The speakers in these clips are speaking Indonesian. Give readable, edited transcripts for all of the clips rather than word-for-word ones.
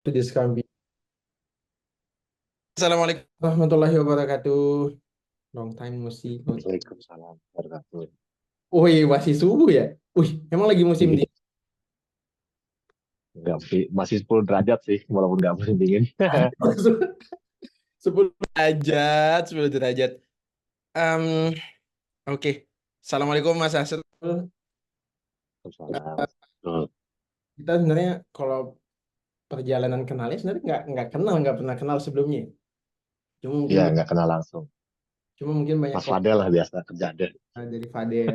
To this can be. Assalamualaikum. Warahmatullahi wabarakatuh. Long time no see, Coach. Waalaikumsalam warahmatullahi. Wih, masih subuh ya? Wih, emang lagi musim Iya, dingin. nggak masih 10 derajat sih, walaupun nggak musim dingin. 10 derajat, 10 derajat. Em, oke. Assalamualaikum Mas Asrul. Waalaikumsalam. Tuh, Kita sebenarnya kalau perjalanan kenalnya sebenarnya nggak kenal, nggak pernah kenal sebelumnya. Cuma mungkin iya, nggak kenal langsung. cuma mungkin banyak Mas Fadel lah biasa kerja deh. dari Fadel.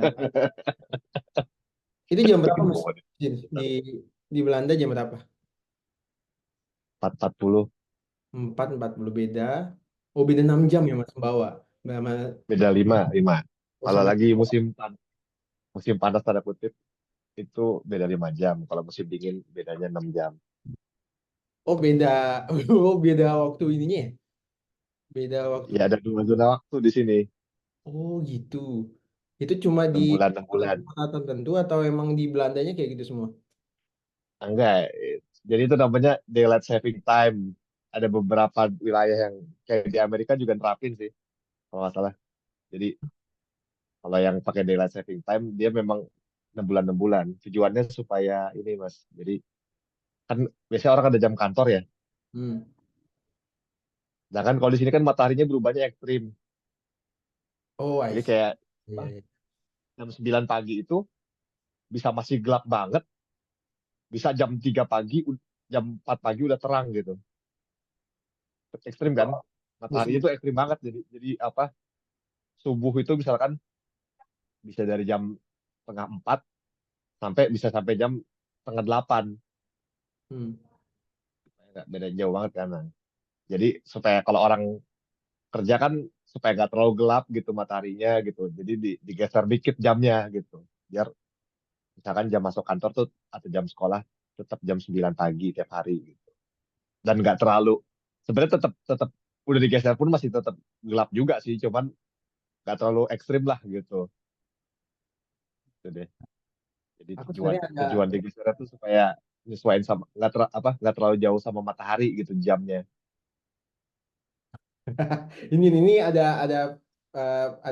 Itu jam berapa Mas? Waduh, Di Belanda jam berapa? 4.40, 4.40 beda. Oh, beda 6 jam ya Mas bawa. Sama, beda 5. oh, Kalau sama. lagi musim panas tanda kutip, itu beda 5 jam. Kalau musim dingin, bedanya 6 jam. Oh, beda. Oh, beda waktu ininya ya? Beda waktu. Iya, ada 2 zona waktu di sini. Oh gitu. Itu cuma di 6 bulan, 6 bulan. kota tertentu atau emang di Belandanya kayak gitu semua? Enggak, jadi itu namanya daylight saving time. Ada beberapa wilayah yang kayak di Amerika juga nerapin sih, kalau nggak salah. Jadi kalau yang pakai daylight saving time, dia memang 6 bulan. Tujuannya supaya ini mas, jadi kan biasanya orang ada jam kantor ya. Hmm. Nah kan kalau di sini kan mataharinya berubahnya ekstrim. Oh, I Jadi see. kayak Iya, apa, iya. jam 9 pagi itu bisa masih gelap banget, bisa jam 3 pagi, jam 4 pagi udah terang gitu. Ekstrim kan? Mataharinya Musim. itu ekstrim banget. Jadi apa, subuh itu misalkan bisa dari jam setengah 4 sampai bisa sampai jam setengah 8. Hmm. Nggak beda jauh banget kan. Nah, jadi supaya kalau orang kerja kan supaya nggak terlalu gelap gitu mataharinya gitu. Jadi digeser dikit jamnya gitu. Biar misalkan jam masuk kantor tuh atau jam sekolah tetap jam 9 pagi tiap hari gitu. Dan nggak terlalu sebenarnya tetap tetap udah digeser pun masih tetap gelap juga sih, cuman nggak terlalu ekstrim lah gitu. Gitu deh. Jadi Aku tujuan sebenarnya ada tujuan digeser itu supaya nyesuaiin sama nggak terlalu jauh sama matahari gitu jamnya. ini ada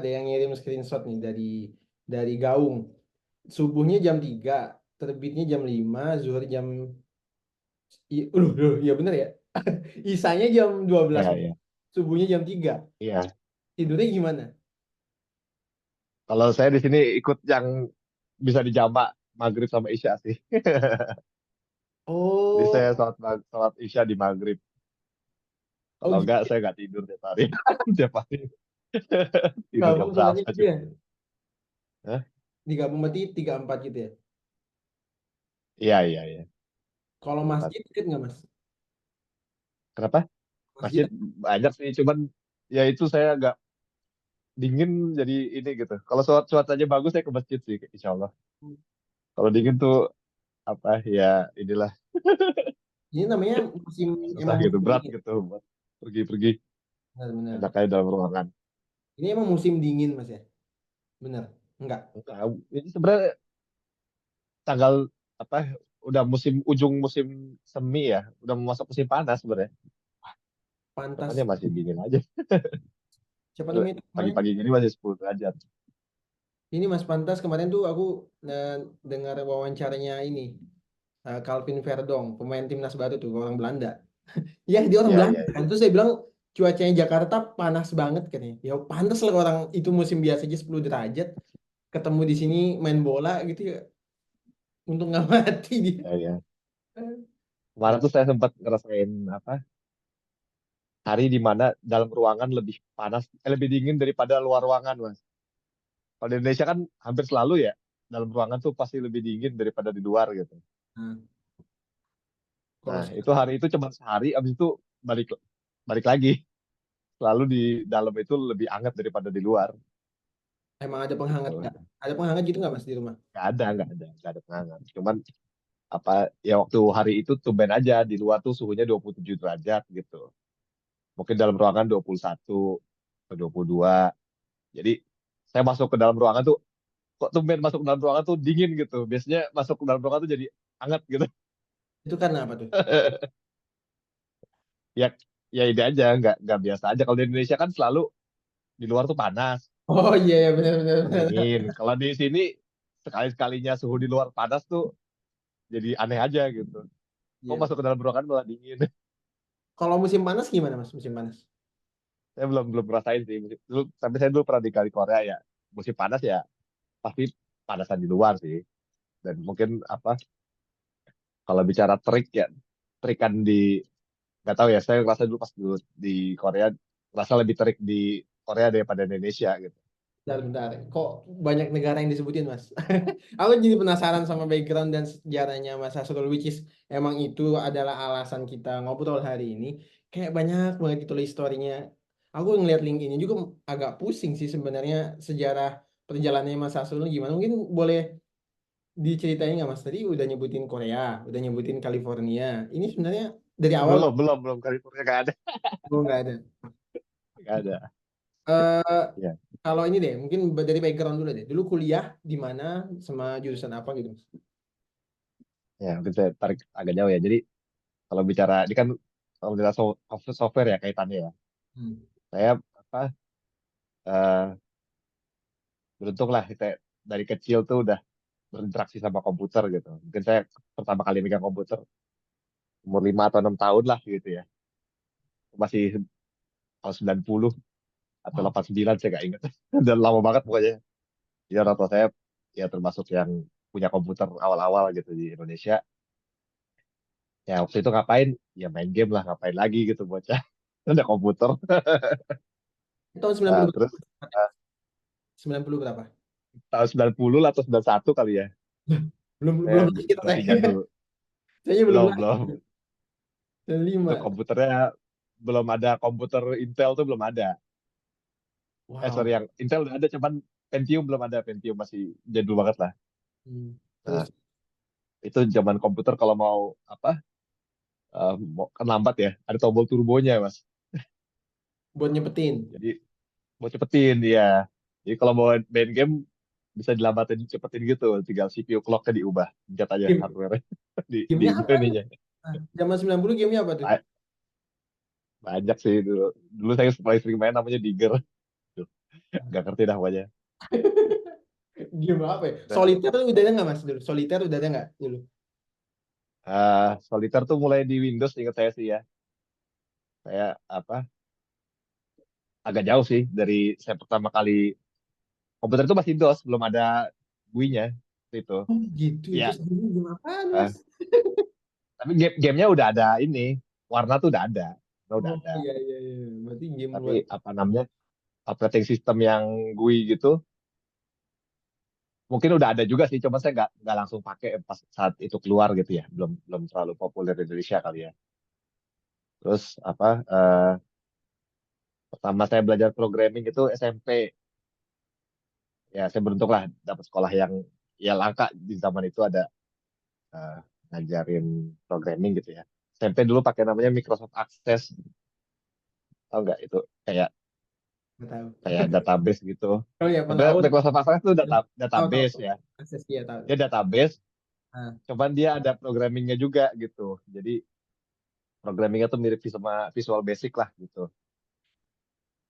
yang ngirim screenshot nih dari Gaung. Subuhnya jam 3, terbitnya jam 5, zuhur jam ya bener ya. Isanya jam 12, Iya, iya. subuhnya jam 3. Iya. Tidurnya gimana? Kalau saya di sini ikut yang bisa dijamak maghrib sama isya sih. Jadi Oh, saya sholat isya di maghrib. oh Kalau enggak, gitu. saya nggak tidur tiap hari. Tiap hari tidur jam Gabung berapa sholatnya gitu ya? coba. Hah? Digabung berarti 3-4 gitu ya? Iya, iya, iya. Kalau 4. masjid deket nggak Mas? Kenapa? Masjid Masjid banyak sih, cuman ya itu saya agak dingin jadi ini gitu. Kalau cuacanya bagus saya ke masjid sih, insya Allah. Kalau dingin tuh apa ya inilah ini namanya musim susah emang gitu, musim berat dingin. gitu buat pergi-pergi. Benar-benar. Enak aja dalam ruangan. Ini emang musim dingin Mas ya? Benar. Enggak. Enggak, ini sebenarnya tanggal apa udah ujung musim semi ya, udah mau masuk musim panas sebenarnya. Pantas. Makanya masih dingin aja. Siapa namanya itu kemarin? Pagi-pagi gini masih 10 derajat. Ini Mas Pantas kemarin tuh aku dengar wawancaranya ini Calvin Verdong, pemain timnas baru tuh orang Belanda. Ya dia orang Iya, Belanda iya, kan. iya. Terus saya bilang cuacanya Jakarta panas banget katanya. Ya pantas lah orang itu musim biasa aja 10 derajat. Ketemu di sini main bola gitu ya. Untuk nggak mati dia. Iya, iya. Kemarin tuh saya sempat ngerasain apa hari di mana dalam ruangan lebih panas, lebih dingin daripada luar ruangan, Mas. Kalau di Indonesia kan hampir selalu ya, dalam ruangan tuh pasti lebih dingin daripada di luar gitu. Nah, kalau Nah, itu hari itu cuma sehari, abis itu balik balik lagi. Selalu di dalam itu lebih hangat daripada di luar emang ada penghangat gitu. nggak? Ada penghangat gitu nggak Mas di rumah? Nggak ada penghangat. Cuman apa ya waktu hari itu tumben aja di luar tuh suhunya 27 derajat gitu. Mungkin dalam ruangan 21 atau 22. Jadi saya masuk ke dalam ruangan tuh kok tumben masuk ke dalam ruangan tuh dingin gitu. Biasanya masuk ke dalam ruangan tuh jadi hangat gitu. Itu karena apa tuh? Ya, ya ide aja, nggak biasa aja. Kalau di Indonesia kan selalu di luar tuh panas, Oh iya ya benar benar benar. dingin. Kalau di sini sekali-sekalinya suhu di luar panas tuh jadi aneh aja gitu. Kok Iya. masuk ke dalam ruangan malah dingin? Kalau musim panas gimana Mas? Musim panas? Saya belum belum ngerasain sih. Dulu, tapi saya dulu pernah di Korea ya. Musim panas ya pasti panasan di luar sih. Dan mungkin apa? Kalau bicara trik ya, trikan di nggak tahu ya. Saya ngerasa dulu pas dulu di Korea, ngerasa lebih terik di Korea daripada Indonesia gitu. Bentar, bentar. Kok banyak negara yang disebutin, Mas? Aku jadi penasaran sama background dan sejarahnya Mas Hasrul, which is emang itu adalah alasan kita ngobrol hari ini. Kayak banyak banget gitu loh historinya. Aku ngeliat link ini juga agak pusing sih sebenarnya sejarah perjalanannya Mas Hasrul gimana. Mungkin boleh diceritain nggak Mas? Tadi udah nyebutin Korea, udah nyebutin California. Ini sebenarnya dari awal Belum California nggak ada, gue nggak ada. nggak ada. Eh, Ya, Kalau ini deh, mungkin dari background dulu deh. Dulu kuliah di mana sama jurusan apa gitu, Mas? ya mungkin saya tarik agak jauh ya. Jadi kalau bicara ini kan kalau bicara software ya kaitannya ya. Hmm. Saya apa eh, beruntung lah kita dari kecil tuh udah berinteraksi sama komputer gitu. Mungkin saya pertama kali megang komputer umur 5 atau 6 tahun lah gitu ya. Masih tahun 90 atau Wow. 89 saya nggak ingat. Udah lama banget pokoknya. Jadi orang tua saya ya termasuk yang punya komputer awal-awal gitu di Indonesia. Ya waktu itu ngapain? Ya main game lah, ngapain lagi gitu bocah. Ada komputer. Tahun 90 Nah, berapa? terus eh, 90 berapa? tahun 90 lah atau 91 kali ya. Belum Saya belum lahir masih saya. jadul. Saya belum Belum, lahir. belum. Itu 95. komputernya belum ada komputer Intel tuh belum ada. Sorry, Wow. yang Intel udah ada, cuman Pentium belum ada. Pentium masih jadul banget lah. Hmm. Nah, Terus itu zaman komputer kalau mau apa, kan lambat ya, ada tombol turbonya, Mas. buat nyepetin. Jadi mau cepetin ya. Jadi kalau mau main game bisa dilambatin, cepetin gitu. Tinggal CPU clock-nya diubah. Pencet aja Game. hardware di Gamenya apa tuh? ininya. Ah, zaman 90 gamenya apa tuh? Ba- Banyak sih dulu. Dulu saya paling sering main namanya Digger. Duh, nggak ngerti dah pokoknya. Game apa ya? Nah, Solitaire tuh udah ada nggak Mas dulu? Solitaire udah ada nggak dulu? Solitaire tuh mulai di Windows ingat saya sih ya. Saya apa agak jauh sih dari saya pertama kali komputer itu masih DOS, belum ada GUI-nya itu. Oh gitu. Ya, Itu sebelumnya game apaan eh, Mas? tapi gamenya udah ada ini, warna tuh udah Oh ada. iya iya iya. Berarti game Tapi luar. apa namanya operating system yang GUI gitu, mungkin udah ada juga sih, cuma saya nggak langsung pakai pas saat itu keluar gitu ya, belum belum terlalu populer di Indonesia kali ya. Terus apa pertama saya belajar programming itu SMP. Ya saya beruntung lah dapat sekolah yang ya langka di zaman itu ada eh, ngajarin programming gitu ya. SMP dulu pakai namanya Microsoft Access, tahu nggak itu kayak Nggak tahu. kayak database gitu. Oh ya, pernah. Sebenarnya Oh, Microsoft Access itu tahu tahu. database ya. Akses dia tahu. Dia database, Ah, cuman dia ada programmingnya juga gitu. Jadi programmingnya tuh mirip sama Visual Basic lah gitu.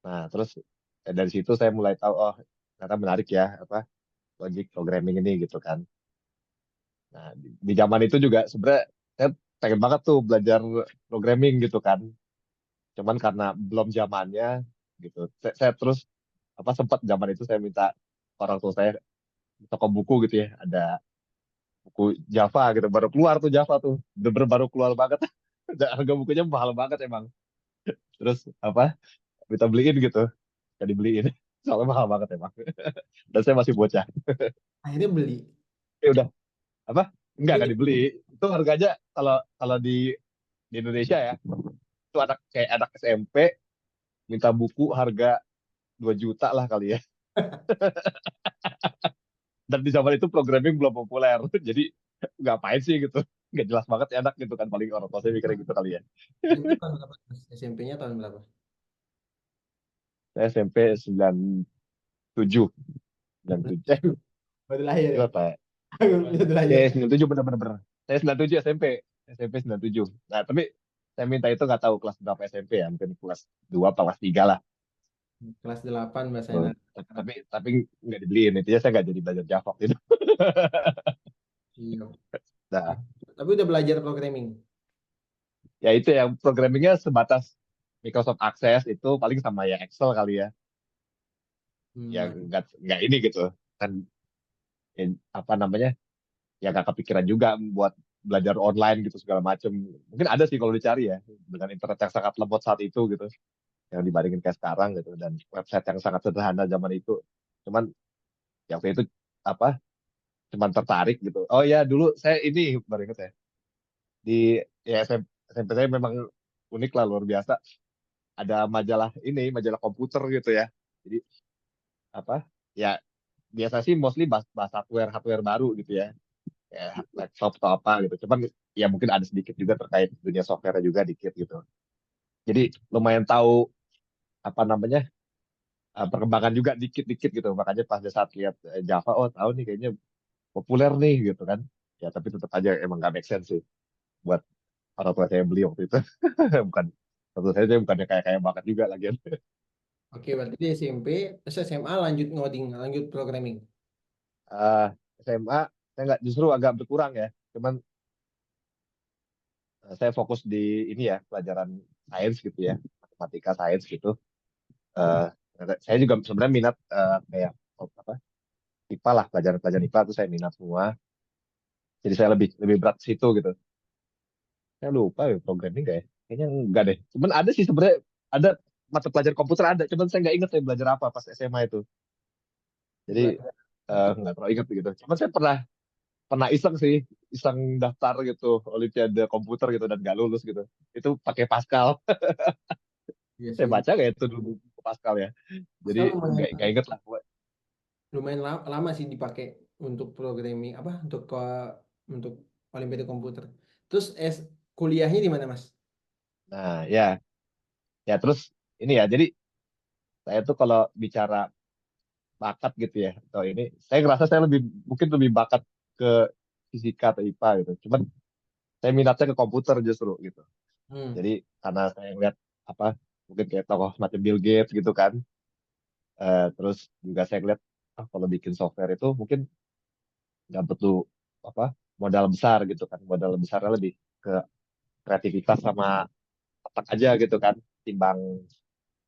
Nah terus dari situ saya mulai tahu oh ternyata menarik ya apa logic programming ini gitu kan. Nah di zaman itu juga sebenarnya saya pengen banget tuh belajar programming gitu kan. Cuman karena belum zamannya gitu. Saya terus apa sempat zaman itu saya minta orang tua saya di toko buku gitu ya, ada buku Java gitu, baru keluar tuh Java tuh, bener baru keluar banget. Dan harga bukunya mahal banget emang. Terus apa minta beliin gitu, gak dibeliin. Soalnya mahal banget emang. Dan saya masih bocah. akhirnya beli. Ya udah apa? Enggak Akhirnya kan dibeli. Itu harganya kalau kalau di Indonesia ya, itu anak kayak anak SMP minta buku harga 2 juta lah kali ya. Dan di zaman itu programming belum populer. Jadi ngapain sih gitu. Nggak jelas banget ya anak gitu kan. Paling orang tua saya mikirnya gitu kali ya. Itu tahun berapa? Mas? SMP-nya tahun berapa? Saya SMP 97. 97. Baru lahir Itu ya? apa ya? Baru lahir. Ya 97 bener-bener. Saya 97 SMP. SMP 97. Nah tapi saya minta itu nggak tahu kelas berapa SMP ya, mungkin kelas 2 atau kelas 3 lah. Kelas 8 bahasa Tuh. Tapi nggak dibeliin, intinya saya nggak jadi belajar Java waktu itu. Iya. Nah, Tapi udah belajar programming. ya itu yang programmingnya sebatas Microsoft Access itu paling sama ya Excel kali ya, ya Hmm. nggak ini gitu kan, apa namanya, ya nggak kepikiran juga buat belajar online gitu segala macem. Mungkin ada sih kalau dicari ya, dengan internet yang sangat lemot saat itu gitu, yang dibandingin kayak sekarang gitu, dan website yang sangat sederhana zaman itu. Cuman ya waktu itu apa, cuman tertarik gitu. Oh ya, dulu saya ini baru inget ya, di ya SMP saya memang unik lah, luar biasa. Ada majalah ini, majalah komputer gitu ya. Jadi apa, ya biasa sih mostly bahas hardware hardware baru gitu ya, kayak laptop atau apa gitu. Cuman ya mungkin ada sedikit juga terkait dunia software juga dikit gitu. Jadi lumayan tahu apa namanya, perkembangan juga dikit-dikit gitu. Makanya pas di saat lihat Java, oh tahu nih kayaknya populer nih gitu kan. Ya tapi tetap aja emang gak make sense sih buat orang tua saya beli waktu itu. Bukan, tentu saja bukannya kayak kayak banget juga lagi. Oke, berarti di SMP, terus SMA lanjut ngoding, lanjut programming. Eh, SMA saya nggak, justru agak berkurang ya. Cuman saya fokus di ini ya, pelajaran sains gitu ya, matematika sains gitu. Eh, saya juga sebenarnya minat kayak apa, IPA lah, pelajaran-pelajaran IPA itu saya minat semua. Jadi saya lebih lebih berat ke situ gitu. Saya lupa ya programming nggak ya? Kayaknya enggak deh. Cuman ada sih sebenarnya, ada mata pelajaran komputer ada. Cuman saya nggak ingat saya belajar apa pas SMA itu. Jadi Belajar untuk nggak terlalu ingat gitu. Cuman saya pernah pernah iseng sih, iseng daftar gitu Olimpiade komputer gitu dan nggak lulus gitu. Itu pakai Pascal. ya Saya sih. baca kayak itu dulu buku Pascal ya. Jadi Pascal lumayan nggak inget lah. lumayan lama sih dipakai untuk programming apa untuk Olimpiade komputer. Terus kuliahnya di mana, Mas? Nah ya, ya terus ini ya. Jadi saya tuh kalau bicara bakat gitu ya, atau ini, saya ngerasa saya lebih, mungkin lebih bakat ke fisika atau IPA gitu. Cuman saya minatnya ke komputer justru gitu. Hmm. Jadi karena saya ngeliat apa, mungkin kayak tokoh semacam Bill Gates gitu kan. Terus juga saya ngeliat, kalau bikin software itu mungkin nggak butuh apa, modal besar gitu kan. Modal besarnya lebih ke kreativitas sama otak aja gitu kan, timbang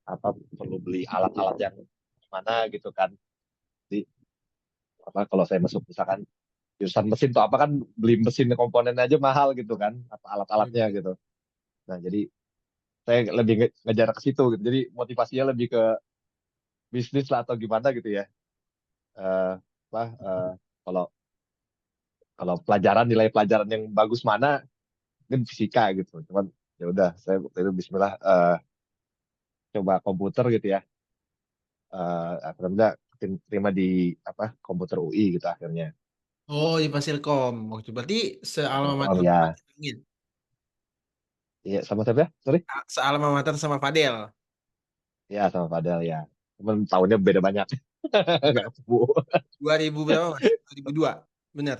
apa, perlu beli alat-alat yang mana gitu kan. Jadi apa, kalau saya masuk misalkan jurusan mesin tuh apa kan, beli mesin komponen aja mahal gitu kan, apa alat-alatnya Hmm. gitu. Nah jadi saya lebih ngejar ke situ gitu. Jadi motivasinya lebih ke bisnis lah atau gimana gitu ya. Eh, apa, kalau kalau pelajaran, nilai pelajaran yang bagus mana, mungkin fisika gitu. Cuman ya udah, saya waktu itu Bismillah coba komputer gitu ya. Akhirnya terima di apa, komputer UI gitu akhirnya. Oh, di Fasilkom. Waktu berarti sealma Fasilkom mater sama ya. Fadil. Iya, sama siapa ya? Sorry. Sealma mater sama Fadel. Ya sama Padahal ya. Cuman tahunnya beda banyak. Nggak ketemu. 2000 berapa, Mas? 2002. Benar.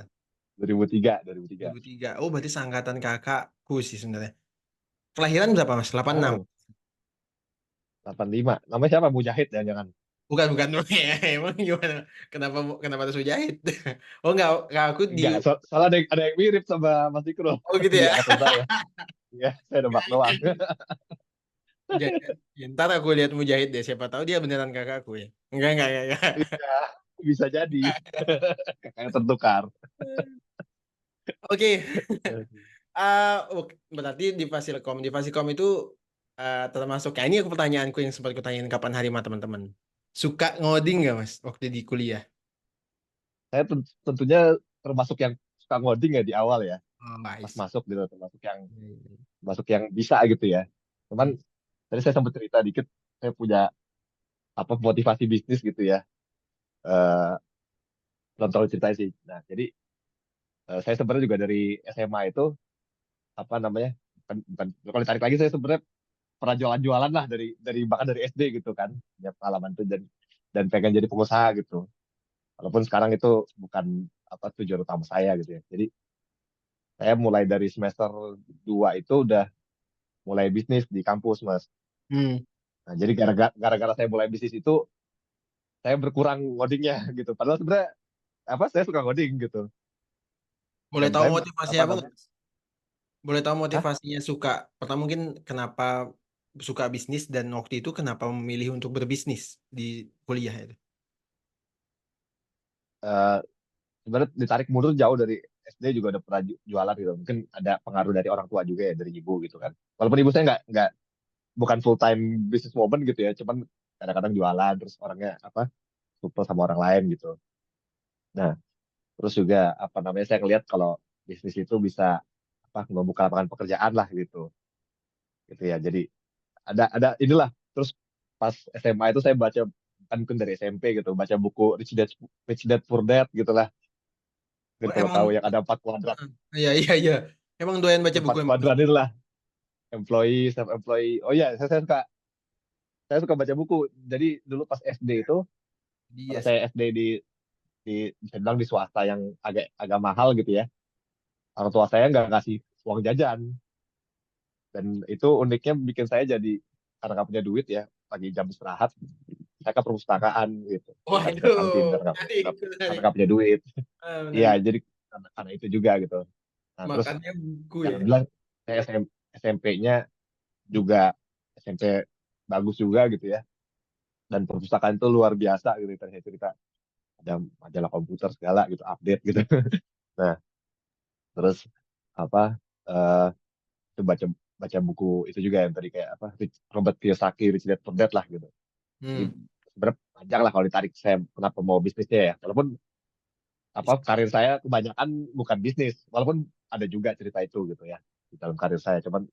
2003, 2003. 2003. Oh, berarti seangkatan kakakku sih sebenarnya. Kelahiran berapa, Mas? 86. Oh, 85. Namanya siapa? Mujahid ya, jangan. Bukan, bukan. Emang gimana? Kenapa kenapa harus Mujahid? Oh, enggak aku di. Enggak, soalnya ada yang mirip sama Mas Ikro Oh, gitu di ya. angkatan saya. Iya, saya nebak doang. Jangan. Ntar aku lihat Mujahid deh, siapa tahu dia beneran kakakku ya. Enggak. Iya, bisa jadi. Kayak tertukar. Oke. Berarti di Fasilkom itu termasuk kayak ini aku pertanyaanku yang sempat kutanyain kapan hari sama teman-teman. Suka ngoding nggak, Mas, waktu di kuliah? Saya tentunya termasuk yang suka ngoding ya di awal ya. Oh, Pas nice. masuk gitu, termasuk yang bisa gitu ya. Cuman Hmm. tadi saya sempat cerita dikit, saya punya apa, motivasi bisnis gitu ya. Eh, belum terlalu cerita sih. Nah, jadi saya sebenarnya juga dari SMA itu apa namanya? Bukan, kalau ditarik lagi saya sebenarnya pernah jualan-jualan lah dari bahkan dari SD gitu kan. Punya pengalaman tuh, dan pengen jadi pengusaha gitu. Walaupun sekarang itu bukan apa, tujuan utama saya gitu ya. Jadi saya mulai dari semester 2 itu udah mulai bisnis di kampus, Mas. Hmm. Nah, jadi gara-gara saya mulai bisnis itu, saya berkurang ngodingnya gitu. Padahal sebenarnya saya suka ngoding gitu. Boleh Dan tahu saya motivasinya apa apa nggak? namanya? Boleh tahu Hah? motivasinya suka. Pertama mungkin kenapa suka bisnis dan waktu itu kenapa memilih untuk berbisnis di kuliah itu? Eh, Sebenarnya ditarik mundur jauh dari SD juga udah pernah jualan gitu. Mungkin ada pengaruh dari orang tua juga ya, dari ibu gitu kan. Walaupun ibu saya nggak bukan full time business woman gitu ya, cuman kadang-kadang jualan terus orangnya support sama orang lain gitu. Nah, terus juga apa namanya, saya ngelihat kalau bisnis itu bisa membuka lapangan pekerjaan lah gitu ya. Jadi ada inilah. Terus pas SMA itu saya baca, kan mungkin dari SMP gitu, baca buku Rich Dad Poor Dad gitulah. Oh, Mungkin kalau tahu emang yang ada empat kuadran, iya iya iya. Emang doyan baca buku empat emang. kuadran inilah, employee, self employee. Oh iya, saya suka baca buku. Jadi dulu pas SD itu, Iya karena sih. saya SD di bisa bilang di swasta yang agak agak mahal gitu ya. Orang tua saya nggak ngasih uang jajan, dan itu uniknya bikin saya jadi, karena nggak punya duit ya, pagi jam istirahat saya ke perpustakaan gitu, ke kantin Waduh, karena jadi ikut karena tadi. nggak punya duit. Iya, Benar. jadi karena itu juga gitu. Nah, terus Makannya buku ya ya. alhamdulillah saya SMP-nya juga SMP bagus juga gitu ya, dan perpustakaan itu luar biasa gitu. Saya cerita ada majalah komputer segala gitu, update gitu. Nah, terus apa eh itu baca baca buku itu juga yang tadi kayak Robert Kiyosaki, Rich Dad Poor Dad lah gitu. Jadi Hmm. sebenarnya panjang lah kalau ditarik saya kenapa mau bisnisnya ya. Walaupun karir saya kebanyakan bukan bisnis, walaupun ada juga cerita itu gitu ya di dalam karir saya. Cuman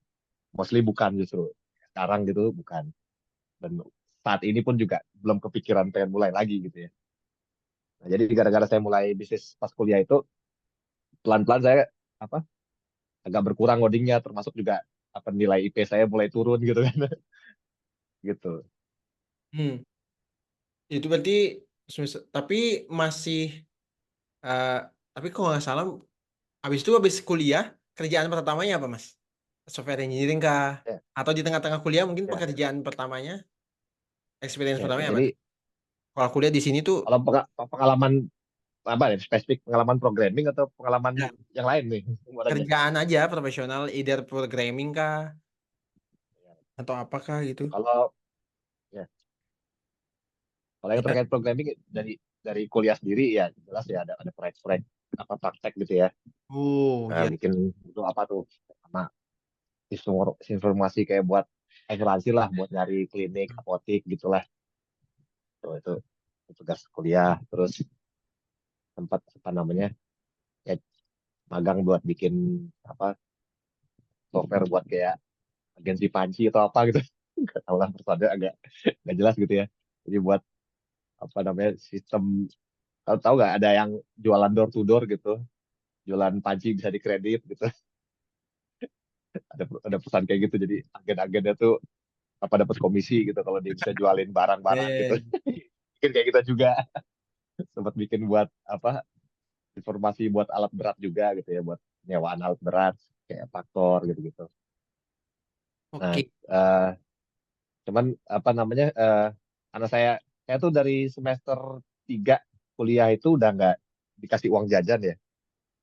mostly bukan, justru sekarang gitu bukan. Dan saat ini pun juga belum kepikiran pengen mulai lagi gitu ya. Nah, jadi gara-gara saya mulai bisnis pas kuliah itu, pelan-pelan saya apa agak berkurang codingnya, termasuk juga nilai IP saya mulai turun gitu kan. Gitu. Hmm. Itu berarti tapi masih eh, tapi kalau nggak salah habis kuliah kerjaan pertamanya apa Mas? Software engineering kah? Ya, Atau di tengah-tengah kuliah mungkin ya, pekerjaan pertamanya, experience ya. pertamanya apa tuh? Jadi Kalau kuliah di sini tuh kalau pengalaman ya, spesifik pengalaman programming atau pengalaman ya, yang lain nih mau nanya? kerjaan aja profesional, either programming kah atau apakah gitu. Kalau ya, kalau yang Ya. terkait programming dari kuliah sendiri ya jelas ya, ada proyek-proyek praktek gitu ya. Oh Nah, iya. bikin itu tuh sama informasi kayak buat asuransi lah, buat nyari klinik, apotik gitulah. Itu tugas kuliah. Terus tempat ya, magang buat bikin apa software buat kayak agensi panci atau apa gitu. Nggak tahu lah, persoalannya agak nggak jelas gitu ya. Jadi buat sistem, tahu nggak ada yang jualan door to door gitu, jualan panci bisa dikredit gitu. Ada pesan kayak gitu, jadi agen-agennya tuh dapat komisi gitu kalau dia bisa jualin Ya, barang-barang ya, gitu. ya. Mungkin kayak kita juga sempat bikin buat informasi buat alat berat juga gitu ya, buat nyewaan alat berat kayak faktor gitu-gitu. Nah, Oke. eh, cuman karena saya tuh dari semester 3 kuliah itu udah nggak dikasih uang jajan ya.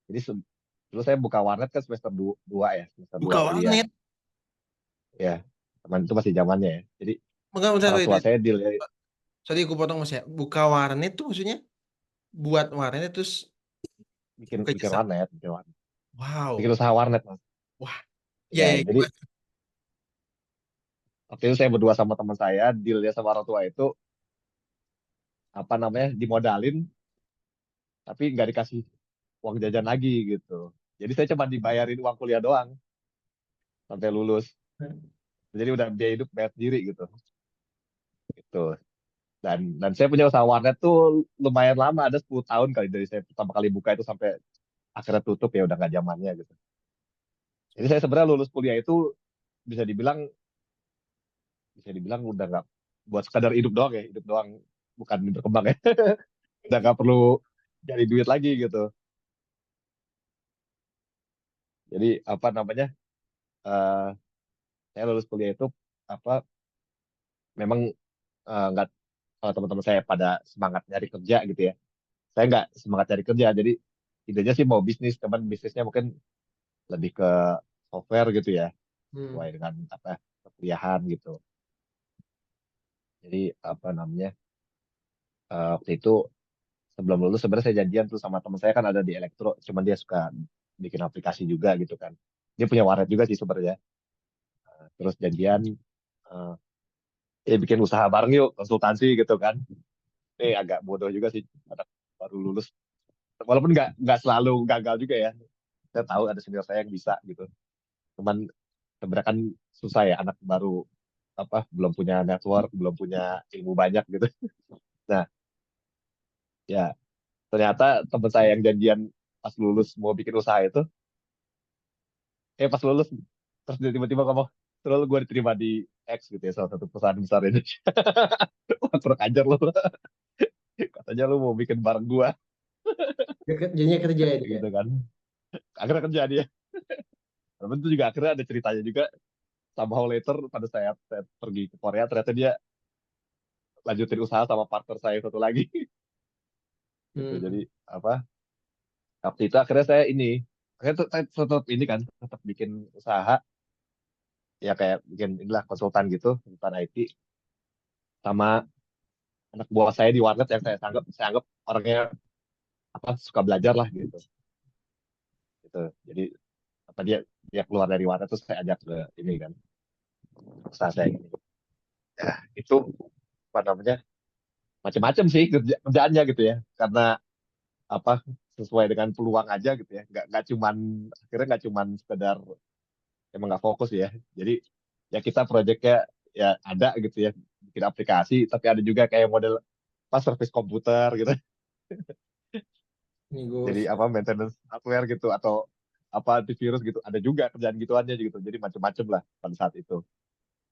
Jadi dulu saya buka warnet kan semester 2 ya, semester 2 Buka kuliah warnet. ya. Teman itu masih zamannya ya. Jadi Enggak, bentar, orang tua wait. saya deal ya, Sorry aku potong Mas ya. Buka warnet tuh maksudnya buat warnet terus bikin buka bikin jasa. warnet, bikin Wow. usaha warnet, Mas. Wah. Ya, Ya, ya, jadi waktu itu saya berdua sama teman saya, dealnya sama orang tua itu dimodalin, tapi nggak dikasih uang jajan lagi gitu. Jadi saya cuma dibayarin uang kuliah doang sampai lulus. Jadi udah biaya hidup bayar sendiri gitu. Gitu. Dan saya punya usaha warnet tuh lumayan lama, ada 10 tahun kali dari saya pertama kali buka itu sampai akhirnya tutup ya, udah nggak zamannya gitu. Jadi saya sebenarnya lulus kuliah itu bisa dibilang bisa dibilang udah nggak buat sekadar hidup doang ya, hidup doang, bukan berkembang ya. Udah nggak perlu cari duit lagi gitu. Jadi eh, saya lulus kuliah itu apa memang nggak, kalau teman-teman saya pada semangat nyari kerja gitu ya, saya nggak semangat cari kerja. Jadi idenya sih mau bisnis, teman bisnisnya mungkin lebih ke software gitu ya, sesuai Hmm. dengan apa perkuliahan gitu. Jadi apa namanya, waktu itu sebelum lulus sebenarnya saya janjian tuh sama teman saya, kan ada di elektro, cuman dia suka bikin aplikasi juga gitu kan. Dia punya warnet juga sih sebenarnya. Terus janjian, eh bikin usaha bareng yuk, konsultansi gitu kan. Ini agak bodoh juga sih, anak baru lulus. Walaupun nggak selalu gagal juga ya. Saya tahu ada senior saya yang bisa gitu. Cuman sebenarnya kan susah ya, anak baru apa belum punya network, belum punya ilmu banyak gitu. Nah, ya ternyata teman saya yang janjian pas lulus mau bikin usaha itu, pas lulus terus dia tiba-tiba ngomong, terus gue diterima di X gitu ya, salah satu perusahaan besar Indonesia. Wah, kurang ajar lu. Katanya lu mau bikin bareng gua Jadinya kerja ya dia. gitu kan. Akhirnya kerja dia. Tapi itu juga akhirnya ada ceritanya juga, somehow later pada saya pergi ke Korea, ternyata dia lanjutin usaha sama partner saya satu lagi. Gitu. Jadi Hmm. apa? Waktu itu akhirnya saya ini, akhirnya saya tetap ini kan, tetap bikin usaha, ya kayak bikin inilah konsultan gitu, konsultan IT, sama anak buah saya di warnet yang saya anggap orangnya apa suka belajar lah gitu. Gitu. Jadi apa dia dia keluar dari warnet terus saya ajak ke ini kan, usaha saya ini. Ya, itu apa namanya? Macam-macam sih kerjaannya gitu ya. Karena apa sesuai dengan peluang aja gitu ya, nggak cuman akhirnya nggak cuman sekedar emang nggak fokus ya. Jadi ya kita proyeknya ya ada gitu ya, bikin aplikasi, tapi ada juga kayak model pas service komputer gitu. Jadi Nego. apa maintenance hardware gitu, atau apa antivirus gitu, ada juga kerjaan gituannya gitu. Jadi macam-macam lah pada saat itu.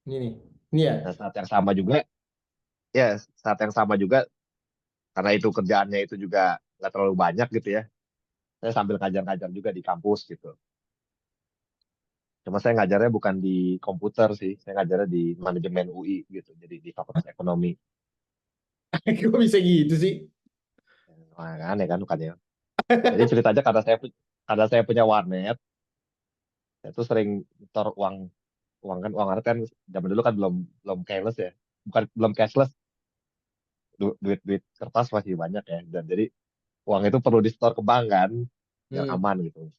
Ini nih. Ini ya. Nah saat yang sama juga, ya saat yang sama juga, karena itu kerjaannya itu juga nggak terlalu banyak gitu ya, saya sambil ngajar-ngajar juga di kampus gitu. Cuma saya ngajarnya bukan di komputer sih, saya ngajarnya di manajemen UI gitu, jadi di Fakultas Ekonomi. Kok bisa gitu sih? Nah, aneh kan bukannya. Jadi ceritanya karena saya punya warnet, saya tuh sering nyetor uang, uang warnet kan zaman dulu kan belum belum cashless ya, bukan belum cashless, duit duit kertas masih banyak ya, dan jadi uang itu perlu disetor ke bank kan, biar Hmm. aman gitu.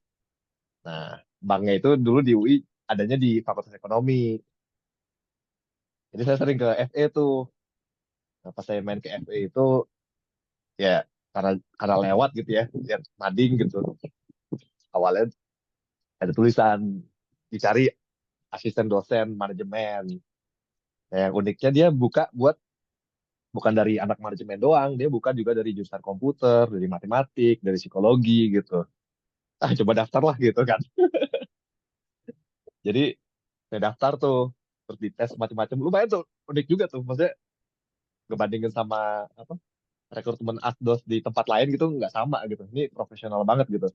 Nah, banknya itu dulu di UI adanya di Fakultas Ekonomi, jadi saya sering ke FE tuh. Nah, pas saya main ke FE itu, ya karena lewat gitu ya, lihat mading gitu, awalnya ada tulisan dicari asisten dosen manajemen. Nah, yang uniknya dia buka buat bukan dari anak manajemen doang, dia buka juga dari jurusan komputer, dari matematik, dari psikologi gitu. Ah, coba daftar lah gitu kan. Jadi saya daftar tuh, terus dites macam-macam, lumayan tuh, unik juga tuh. Maksudnya ngebandingin sama apa rekrutmen asdos di tempat lain gitu, nggak sama gitu. Ini profesional banget gitu.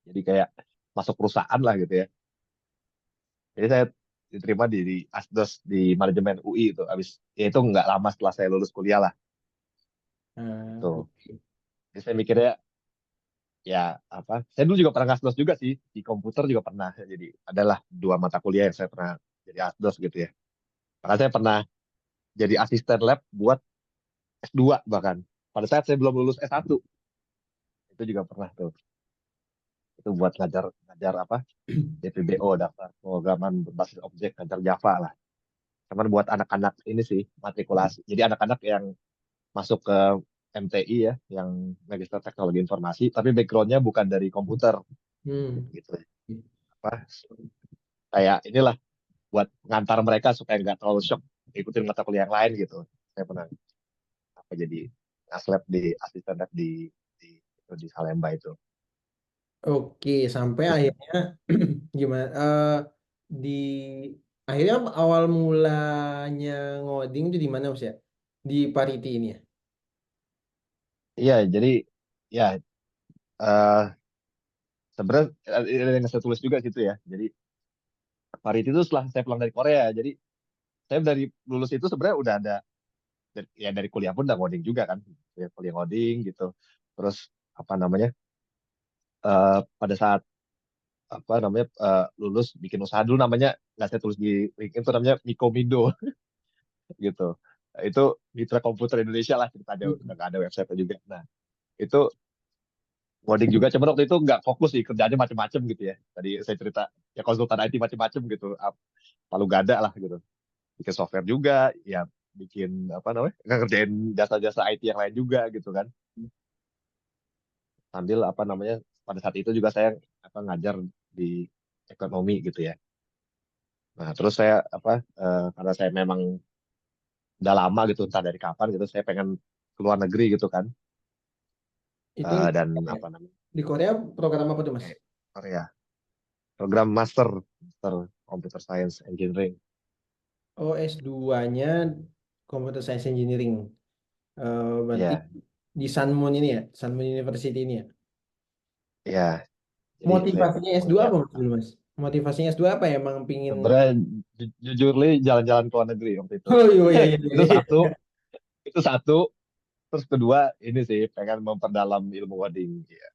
Jadi kayak masuk perusahaan lah gitu ya. Jadi saya diterima di asdos di manajemen UI itu. Habis ya itu nggak lama setelah saya lulus kuliah lah. Ah, Itu. oke. Jadi saya mikirnya ya apa? Saya dulu juga pernah ngasdos juga sih, di komputer juga pernah. Jadi adalah dua mata kuliah yang saya pernah jadi asdos gitu ya. Maka saya pernah jadi asisten lab buat S2 bahkan. Pada saat saya belum lulus S1 itu juga pernah tuh. Itu buat ngajar ngajar apa? DPBO, daftar pemrograman berbasis objek, ngajar Java lah. Cuman buat anak-anak ini sih matrikulasi. Jadi anak-anak yang masuk ke MTI ya, yang Magister Teknologi Informasi, tapi backgroundnya bukan dari komputer Hmm. gitu. Apa? Kayak inilah buat ngantar mereka supaya nggak terlalu shock ikutin mata kuliah yang lain gitu. Saya pernah apa jadi aslab di asisten lab di Salemba itu. Oke, sampai Itu sih. akhirnya gimana? Di akhirnya awal mulanya ngoding itu di mana Mas ya? Di Pariti ini ya. Iya, jadi ya eh sebenarnya ada yang saya tulis juga situ ya. Jadi variety itu setelah saya pulang dari Korea. Jadi saya dari lulus itu sebenarnya udah ada ya dari kuliah pun udah ngoding juga kan, ya, kuliah ngoding gitu. Terus apa namanya pada saat apa namanya lulus bikin usaha dulu namanya nggak saya tulis di LinkedIn itu namanya Mikomindo gitu. Itu Mitra Komputer Indonesia lah ceritanya udah nggak ada website juga. Nah itu coding juga, cuman waktu itu nggak fokus sih kerjanya macam-macam gitu ya. Tadi saya cerita ya konsultan IT macam-macam gitu, palu gada lah gitu. Bikin software juga, ya bikin apa namanya, nggak kerjain jasa-jasa IT yang lain juga gitu kan. Sambil apa namanya pada saat itu juga saya apa ngajar di ekonomi gitu ya. Nah terus saya apa karena saya memang udah lama gitu entah dari kapan gitu saya pengen keluar negeri gitu kan. Itu Dan apa namanya di Korea program apa tuh Mas? Korea program master computer science engineering. Oh, S2-nya Computer Science Engineering. Berarti Iya, di Sunmoon ini ya, Sunmoon University ini ya. iya. Jadi saya Motivasinya S2 kuliah. apa Mas dulu Mas? Motivasinya S2 apa ya? Emang pingin. Sebenarnya jujur li jalan-jalan ke luar negeri waktu itu. Oh iya iya Itu iya. satu, itu satu. Terus kedua ini sih pengen memperdalam ilmu coding. Iya,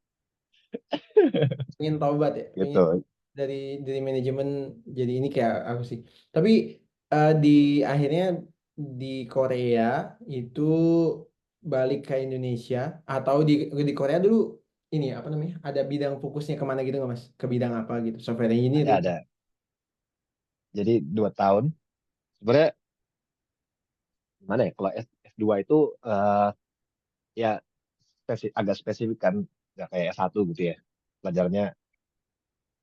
Pengen taubat ya, pengen gitu. dari manajemen jadi ini kayak aku sih. Tapi di akhirnya di Korea itu balik ke Indonesia atau di Korea dulu ini apa namanya? Ada bidang fokusnya kemana gitu nggak Mas? Ke bidang apa gitu? Software engineering. Ada. Jadi 2 tahun. Sebenarnya gimana ya? Kalau S2 itu ya agak spesifik kan, nggak kayak S1 gitu ya. Pelajarannya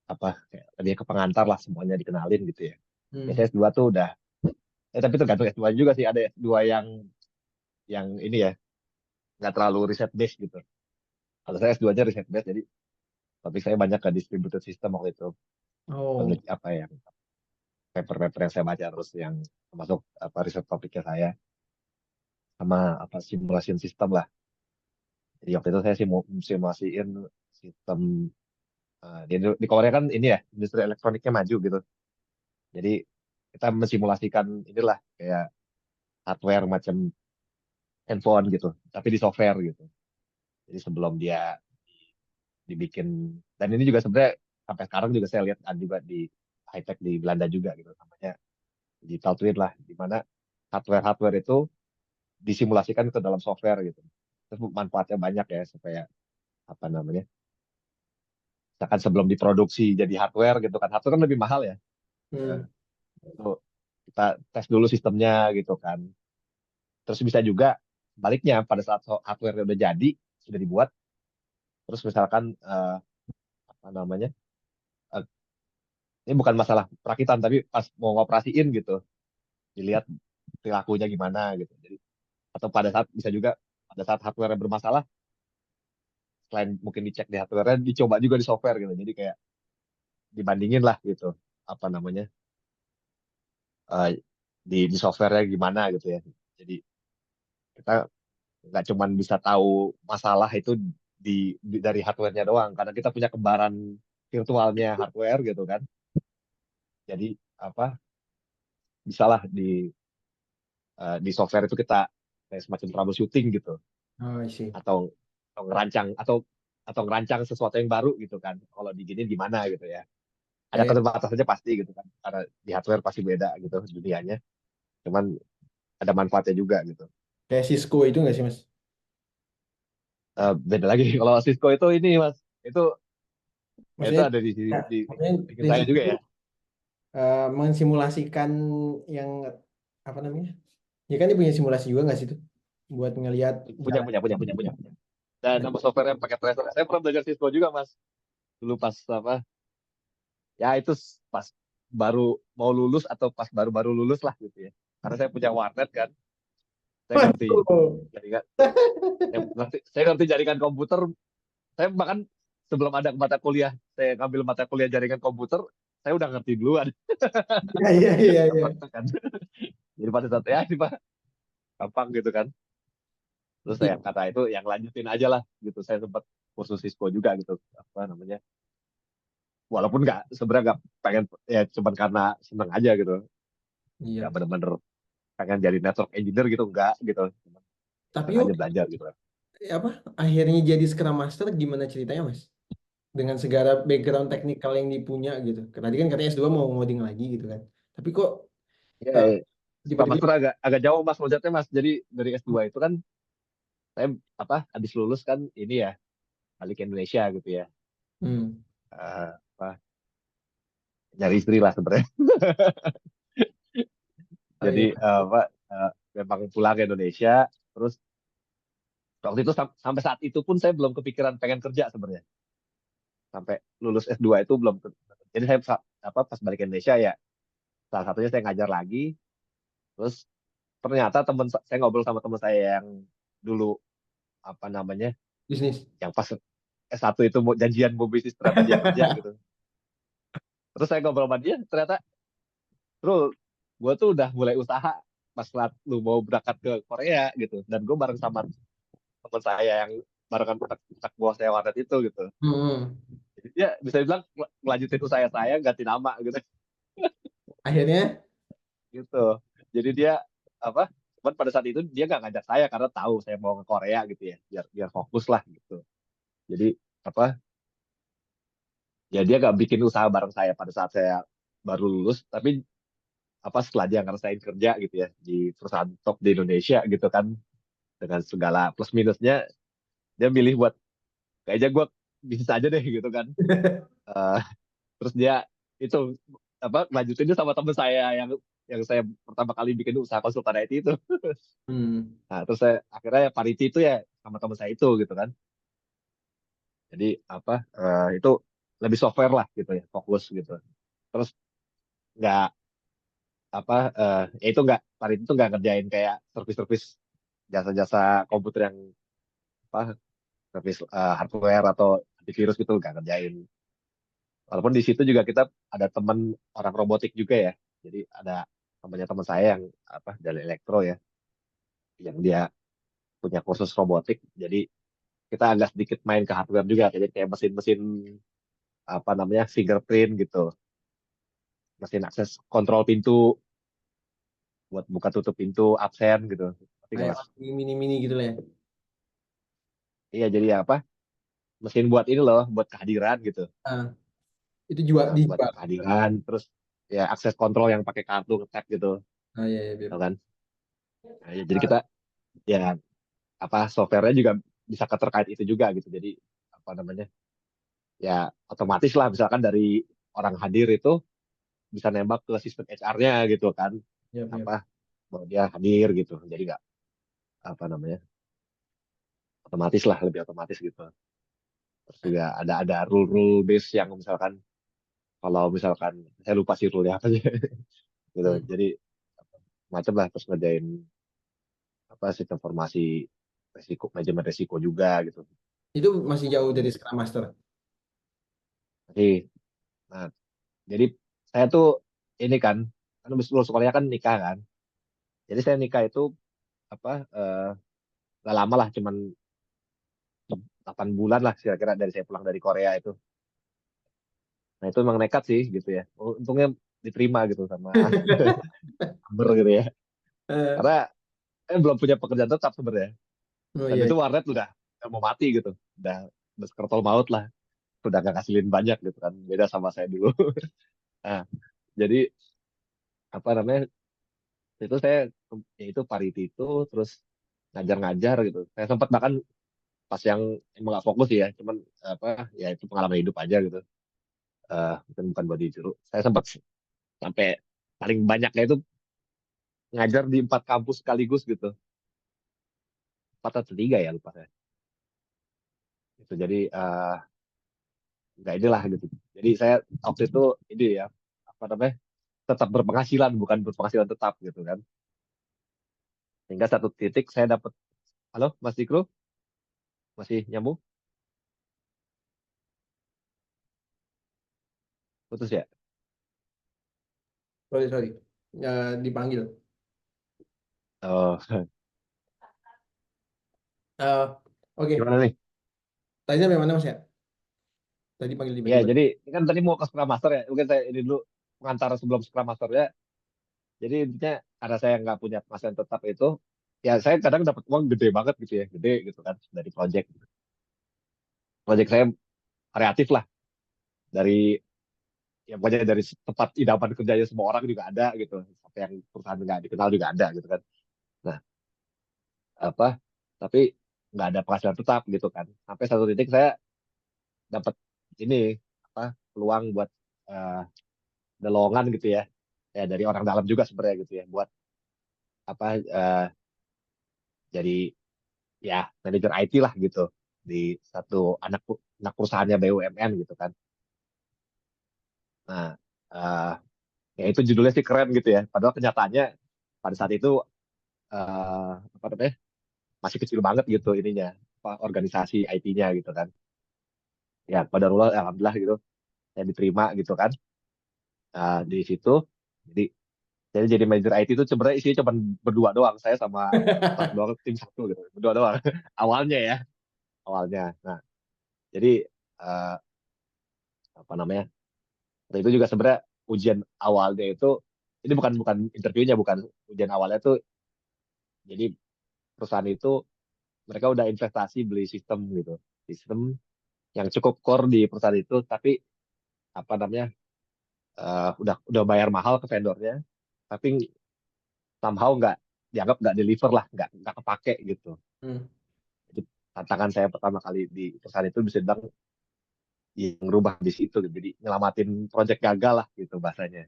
apa? Kayak lebih ke pengantar lah semuanya dikenalin gitu ya. Hmm. Biasanya S2 tuh udah. Tapi tergantung S2 juga sih. Ada S2 yang ini ya nggak terlalu riset base gitu. Kalau saya S2-nya riset base, jadi topik saya banyak ke distributed system waktu itu. Oh, Apa yang paper-paper yang saya baca terus yang termasuk apa riset topiknya saya sama apa simulation system lah. Jadi waktu itu saya simulasiin sistem di Korea kan ini ya industri elektroniknya maju gitu. Jadi kita mensimulasikan inilah kayak hardware macam handphone gitu, tapi di software gitu. Jadi sebelum dia dibikin dan ini juga sebenarnya sampai sekarang juga saya lihat ada juga di high tech di Belanda juga gitu namanya digital twin lah di mana hardware itu disimulasikan ke dalam software gitu. Terus manfaatnya banyak ya supaya apa namanya? Misalkan sebelum diproduksi jadi hardware gitu kan. Hardware kan lebih mahal ya. Nah, hmm. itu kita tes dulu sistemnya gitu kan. Terus bisa juga baliknya pada saat hardware udah jadi, sudah dibuat, terus misalkan apa namanya? eh, ini bukan masalah perakitan tapi pas mau ngoperasiin gitu, dilihat perilakunya gimana gitu. Jadi atau pada saat bisa juga pada saat hardware bermasalah selain mungkin dicek di hardware dicoba juga di software gitu jadi kayak dibandingin lah gitu apa namanya eh, di softwarenya gimana gitu ya jadi kita nggak cuman bisa tahu masalah itu dari hardwarenya doang karena kita punya kembaran virtualnya hardware gitu kan jadi apa bisalah di software itu kita kayak semacam troubleshooting gitu Oh, I see. atau atau ngerancang atau ngerancang sesuatu yang baru gitu kan kalau di gini gimana gitu ya ada Kayak keterbatasannya pasti gitu kan karena di hardware pasti beda gitu dunianya cuman ada manfaatnya juga gitu. kayak Cisco itu nggak sih Mas? Beda lagi kalau Cisco itu ini mas itu itu Maksudnya, ada ya, di maksudnya bikin saya prinsipnya juga itu ya. mensimulasikan yang apa namanya? Ya kan dia punya simulasi juga nggak sih itu buat ngelihat punya jalan. punya punya punya punya punya dan nama software yang pakai tracer saya pernah belajar Cisco juga mas dulu pas apa ya itu pas baru mau lulus atau pas baru-baru lulus lah gitu ya karena saya punya warnet kan saya ngerti Waduh. jaringan saya ngerti jaringan komputer saya bahkan sebelum ada mata kuliah saya ngambil mata kuliah jaringan komputer saya udah ngerti duluan Iya iya iya iya. kan jadi pada saat ya ini pak gampang gitu kan terus saya Berarti kata itu yang lanjutin aja lah gitu saya sempat kursus Cisco juga gitu apa namanya walaupun nggak sebenarnya nggak pengen, ya cuman karena seneng aja gitu, nggak Iya. bener-bener pengen jadi network engineer gitu, nggak gitu, cuman Tapi seneng yuk aja belajar gitu. apa akhirnya jadi Scrum Master gimana ceritanya Mas? Dengan segala background teknikal yang dipunya gitu. Tadi kan katanya S2 mau ngoding lagi gitu kan. Tapi kok Ya, eh, Scrum tiba-tiba Master agak agak jauh mas proyeknya mas. Jadi dari S2 itu kan saya apa habis lulus kan ini ya balik ke Indonesia gitu ya. hmm, Apa, nyari istri lah sebenarnya. oh Jadi iya. apa memang pulang ke Indonesia. Terus waktu itu sampai saat itu pun saya belum kepikiran pengen kerja sebenarnya. Sampai lulus S2 itu belum. Jadi saya apa pas balik ke Indonesia ya salah satunya saya ngajar lagi. Terus ternyata saya ngobrol sama teman saya yang dulu apa namanya Bisnis. yang pas S1 itu mau janjian mau bisnis ternyata dia kerja gitu. Terus saya ngobrol sama dia, ternyata terus gue tuh udah mulai usaha pas lu mau berangkat ke Korea gitu. Dan gue bareng sama teman saya yang barengan tak bawah saya warnet itu gitu. Hmm. Jadi dia bisa bilang ngelanjutin usaha saya ganti nama gitu. Akhirnya Gitu. Jadi dia apa? Cuman pada saat itu dia nggak ngajak saya karena tahu saya mau ke Korea gitu ya, biar biar fokus lah gitu. Jadi apa? Ya dia nggak bikin usaha bareng saya pada saat saya baru lulus, tapi apa setelah dia ngerasain kerja gitu ya di perusahaan top di Indonesia gitu kan dengan segala plus minusnya dia milih buat kayaknya gue bisnis aja deh gitu kan. Eh, terus dia itu apa lanjutinnya sama temen saya yang saya pertama kali bikin usaha konsultan IT itu. hmm, Nah terus saya akhirnya ya parity itu ya sama temen saya itu gitu kan. Jadi apa itu lebih software lah gitu ya fokus gitu. Terus nggak apa ya itu nggak parity itu nggak ngerjain kayak service-service jasa-jasa komputer yang apa service hardware atau antivirus gitu nggak ngerjain. Walaupun di situ juga kita ada teman orang robotik juga ya. Jadi ada temannya teman saya yang apa dari elektro ya, yang dia punya kursus robotik. Jadi kita agak sedikit main ke hardware juga. Jadi kayak mesin-mesin apa namanya fingerprint gitu, mesin akses kontrol pintu buat buka tutup pintu absen gitu. Tapi nggak kayak mas? mini-mini gitu lah ya. Iya jadi ya apa mesin buat ini loh, buat kehadiran gitu. Ah, itu jual Nah, buat dijual. kehadiran, terus ya akses kontrol yang pakai kartu ngetek gitu, Ah, iya, iya, tau Beb. kan? Nah, ya, jadi kita ya apa softwarenya juga bisa keterkait itu juga gitu. Jadi apa namanya ya otomatis lah misalkan dari orang hadir itu bisa nembak ke sistem HR-nya gitu kan Iya, iya. apa bahwa dia hadir gitu. Jadi nggak apa namanya otomatis lah lebih otomatis gitu. Terus juga ada rule-rule base yang misalkan kalau misalkan saya lupa sih rule apa aja gitu. Hmm. Jadi macam lah terus ngerjain apa sistem informasi resiko manajemen resiko juga gitu. Itu masih jauh dari Scrum Master. Jadi nah, jadi saya tuh ini kan habis lulus sekolahnya kan nikah kan. Jadi saya nikah itu apa gak lama lah, cuman 8 bulan lah kira-kira dari saya pulang dari Korea itu. Nah itu emang nekat sih gitu ya. Untungnya diterima gitu sama Amber gitu ya. Eh, Karena belum punya pekerjaan tetap sebenarnya. oh Dan iya. itu warnet udah mau mati gitu. Udah sekertol maut lah. Udah gak ngasilin banyak gitu kan. Beda sama saya dulu. Nah, jadi apa namanya itu saya ya itu pariti itu terus ngajar-ngajar gitu. Saya sempat bahkan pas yang emang gak fokus ya, cuman apa ya itu pengalaman hidup aja gitu. Mungkin bukan buat ditiru. Saya sempat sampai paling banyaknya itu ngajar di 4 kampus sekaligus gitu. 4 atau 3 ya lupa saya. Itu jadi nggak inilah gitu. Jadi saya waktu itu ini ya apa namanya tetap berpenghasilan bukan berpenghasilan tetap gitu kan. Hingga satu titik saya dapat, halo Mas Dikro masih nyambung? Putus ya? Sorry, sorry. Dipanggil. Oh, Eh, oke. gimana nih? Tadinya bagaimana Mas ya? Tadi panggil Iya, tiba-tiba. jadi ini kan tadi mau ke Scrum Master ya. Mungkin saya ini dulu pengantar sebelum Scrum Master ya. Jadi intinya karena saya nggak punya penghasilan tetap itu, ya saya kadang dapat uang gede banget gitu ya, gede gitu kan dari project. Project saya variatif lah, dari ya pokoknya dari tempat idaman kerjanya semua orang juga ada gitu, sampai yang perusahaan nggak dikenal juga ada gitu kan. Nah, apa? Tapi nggak ada penghasilan tetap gitu kan. Sampai satu titik saya dapat ini apa peluang buat eh, ada lowongan gitu ya, ya dari orang dalam juga sebenarnya gitu ya, buat apa jadi ya manajer IT lah gitu di satu anak perusahaannya BUMN gitu kan. Nah, eh, ya itu judulnya sih keren gitu ya. Padahal kenyataannya pada saat itu apa namanya masih kecil banget gitu ininya, apa, organisasi IT-nya gitu kan. Ya, pada alhamdulillah gitu saya diterima gitu kan. Di situ jadi jadi manajer IT itu sebenarnya isinya cuma berdua doang, saya sama satu doang, tim satu gitu, berdua doang awalnya ya, awalnya. Nah, jadi eh, apa namanya? Itu juga sebenarnya ujian awalnya itu ini bukan bukan interviewnya, bukan ujian awalnya tuh. Jadi perusahaan itu mereka udah investasi beli sistem gitu, sistem yang cukup core di perusahaan itu, tapi apa namanya udah bayar mahal ke vendornya, tapi somehow nggak dianggap nggak deliver lah, nggak kepake gitu. Hmm. Jadi tantangan saya pertama kali di perusahaan itu bisa bilang yang ngerubah di situ gitu. Jadi nyelamatin project gagal lah gitu bahasanya.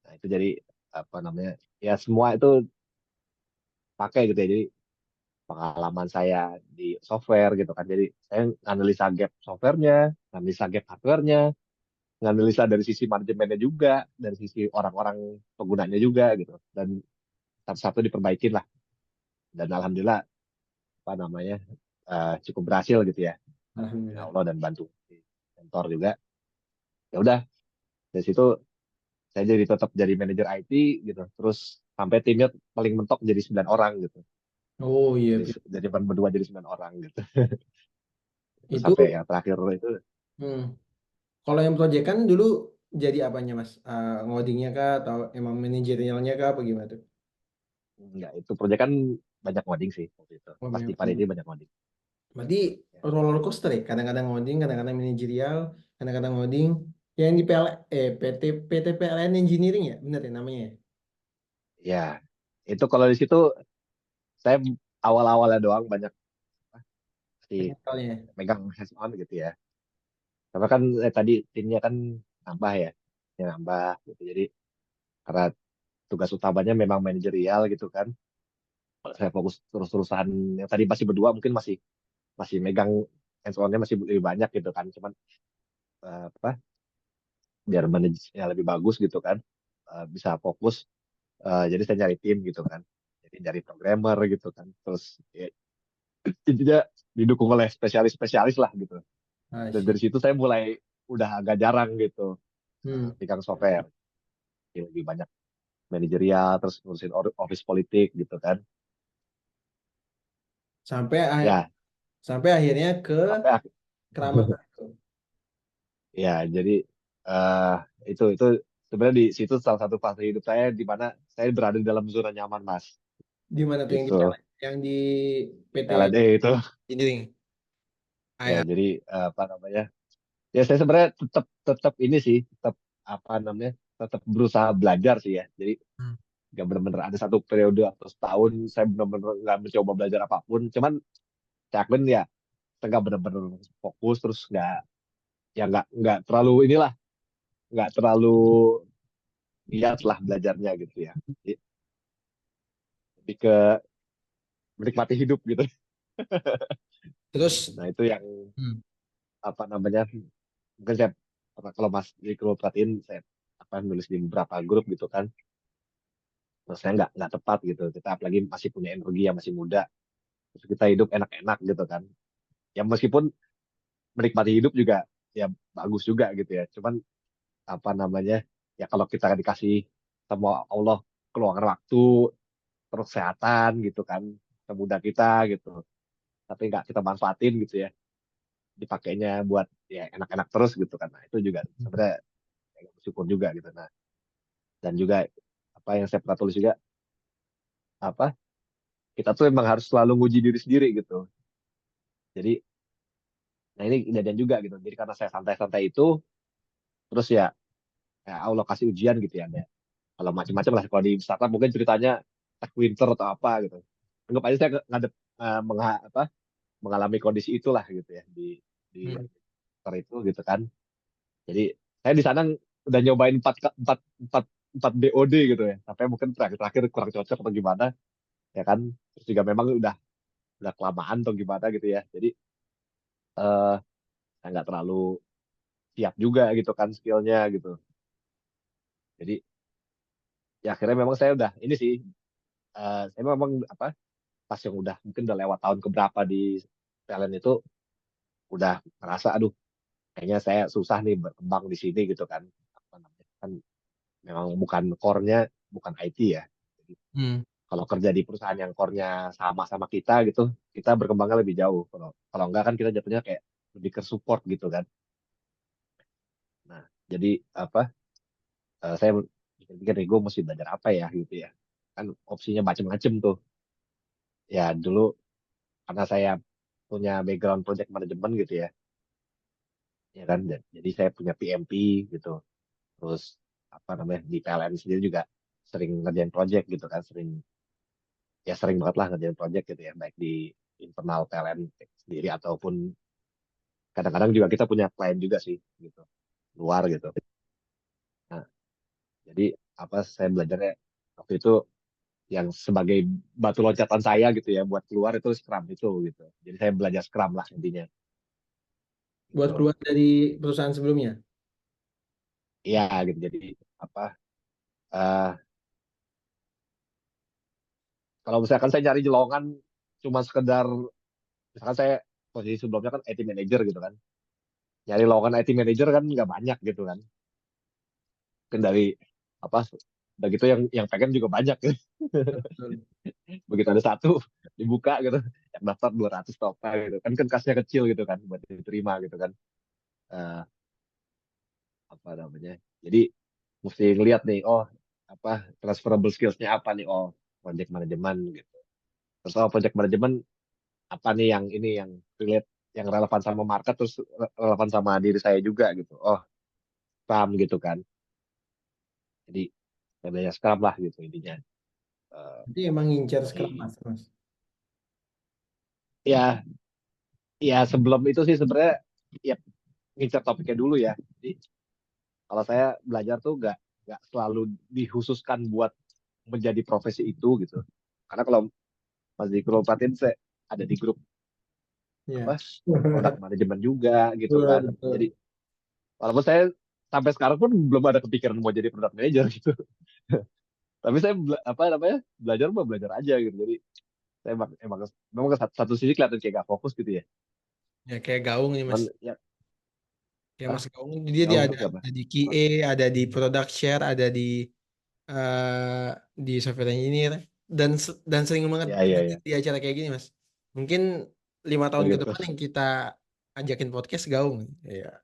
Nah itu jadi apa namanya ya semua itu pakai gitu ya. Jadi pengalaman saya di software gitu kan. Jadi saya analisa gap softwarenya, analisa gap hardwarenya, nganalisa dari sisi manajemennya juga, dari sisi orang-orang penggunanya juga gitu. Dan satu-satu diperbaikin lah. Dan alhamdulillah apa namanya cukup berhasil gitu ya. Ya Alhamdulillah. Allah dan bantu mentor juga. Ya udah dari situ saya jadi tetap jadi manajer IT gitu. Terus sampai timnya paling mentok jadi 9 orang gitu. Oh iya, Jadi Pi. jadi berdua jadi 9 orang gitu. Itu Itu sampai yang terakhir itu hmm. Kalau yang proyek kan dulu jadi apanya Mas? Ngodingnya kah atau emang manajerialnya kah apa gimana tuh? enggak, itu proyek kan banyak ngoding sih waktu itu. Oh, Pas di memang. Paridi banyak ngoding. Berarti Ya. roller coaster ya? Kadang-kadang ngoding, kadang-kadang manajerial, kadang-kadang ngoding. Yang di PT PLN Engineering ya? Bener ya namanya ya? Ya, itu kalau di situ saya awal-awalnya doang banyak sih Teknikalnya. megang hands on gitu ya. Karena kan tadi timnya kan nambah ya nambah gitu. Jadi karena tugas utamanya memang manajerial gitu kan. Kalau saya fokus terus-terusan yang tadi masih berdua mungkin masih masih megang hands on-nya masih lebih banyak gitu kan. Cuman apa biar manajernya lebih bagus gitu kan. Bisa fokus. Jadi saya nyari tim gitu kan. Jadi nyari programmer gitu kan. Terus ya, intinya didukung oleh spesialis-spesialis lah gitu. Ah, Dan dari shit. situ saya mulai udah agak jarang gitu Hmm. pegang software. Jadi lebih banyak manajerial, terus ngurusin office politik gitu kan. Sampai Ya, sampai akhirnya ke sampai keramat. ya jadi eh itu sebenarnya di situ salah satu fase hidup saya di mana saya berada di dalam zona nyaman, Mas. Di mana tuh yang di Itu PLN? Yang di PT LAD itu. Engineering. Ah, Ya, ya. jadi apa namanya? Ya saya sebenarnya tetap tetap ini sih, tetap apa namanya? Tetap berusaha belajar sih ya. Jadi Hmm. nggak benar-benar ada satu periode atau setahun saya benar-benar nggak mencoba belajar apapun. Cuman saya akuin ya saya nggak benar-benar fokus, terus nggak ya nggak terlalu inilah, nggak terlalu giat lah belajarnya gitu ya. Jadi, lebih ke menikmati hidup gitu. Terus Nah itu yang hmm. apa namanya mungkin saya kalau Mas di kalau perhatiin saya apa nulis di beberapa grup gitu kan. Terus saya nggak tepat gitu. Kita apalagi masih punya energi yang masih muda. Terus kita hidup enak-enak gitu kan. Ya meskipun menikmati hidup juga ya bagus juga gitu ya. Cuman apa namanya ya kalau kita dikasih sama Allah keluangan waktu terus kesehatan gitu kan semudah kita gitu tapi nggak kita manfaatin gitu ya dipakainya buat ya enak-enak terus gitu kan. Nah, itu juga sebenarnya agak bersyukur juga gitu. Nah, dan juga apa yang saya pernah tulis juga apa kita tuh emang harus selalu nguji diri sendiri gitu. Jadi, nah ini kejadian juga gitu. Jadi karena saya santai-santai itu, terus ya Allah kasih ujian gitu ya. Ada. Kalau macam-macam lah. Kalau di startup mungkin ceritanya tech winter atau apa gitu. Anggap aja saya ngadep mengalami kondisi itulah gitu ya di Hmm. winter itu gitu kan. Jadi saya di sana udah nyobain empat empat empat BOD gitu ya. Sampai mungkin terakhir kurang cocok atau gimana ya kan. Terus juga memang udah kelamaan atau gimana gitu ya. Jadi eh saya nggak terlalu siap juga gitu kan skillnya gitu. Jadi ya akhirnya memang saya udah ini sih saya memang apa pas yang udah mungkin udah lewat tahun keberapa di talent itu udah merasa aduh kayaknya saya susah nih berkembang di sini gitu kan apa namanya kan memang bukan core-nya bukan IT ya. Jadi, Hmm. kalau kerja di perusahaan yang core-nya sama sama kita gitu kita berkembangnya lebih jauh. Kalau kalau enggak kan kita jatuhnya kayak lebih ke support gitu kan. Nah jadi apa saya pikir-pikir nih gue mesti belajar apa ya gitu ya kan opsinya macem-macem tuh ya dulu karena saya punya background project management gitu ya kan jadi saya punya PMP gitu terus apa namanya di PLN sendiri juga sering ngerjain project gitu kan sering banget lah ngerjain project gitu ya baik di internal PLN sendiri ataupun kadang-kadang juga kita punya klien juga sih gitu luar gitu. Nah jadi apa saya belajarnya waktu itu yang sebagai batu loncatan saya gitu ya buat keluar itu Scrum itu gitu. Jadi saya belajar Scrum lah intinya Buat gitu. keluar dari perusahaan sebelumnya. Iya gitu. Jadi apa eh kalau misalkan saya cari jelongan cuma sekedar misalkan saya posisi sebelumnya kan IT manager gitu kan. Nyari lowongan IT manager kan nggak banyak gitu kan. Kan dari apa begitu yang pengen juga banyak gitu. Betul. Begitu ada satu dibuka gitu yang daftar 200 total gitu kan kasnya kecil gitu kan buat diterima gitu kan. Eh, apa namanya jadi mesti ngeliat nih oh apa transferable skillsnya apa nih oh project management gitu terus oh project management apa nih yang ini yang relate yang relevan sama market terus relevan sama diri saya juga gitu oh Scrum gitu kan jadi saya belajar Scrum lah gitu intinya. Eh, Jadi emang ngincer Scrum di Master, Mas. ya ya sebelum itu sih sebenarnya ya ngincer topiknya dulu ya jadi kalau saya belajar tuh nggak selalu dikhususkan buat menjadi profesi itu gitu karena kalau Mas Dikro perhatiin saya ada di grup apa Iya. produk manajemen juga gitu Betul, kan. betul. Jadi walaupun saya sampai sekarang pun belum ada kepikiran mau jadi product manager gitu. Tapi saya apa namanya belajar aja gitu. Jadi saya emang memang ke satu sisi kelihatan kayak gak fokus gitu ya. Ya kayak Gaung nih Cuman Mas. ya Kayak ah Mas Gaung dia gaung ada tuh apa? di QA, ada di product share, ada di software engineer dan sering banget Ya ya hadir ya. di acara kayak gini Mas. Mungkin 5 tahun ke Begitu. depan yang kita ajakin podcast Gaung. Ya.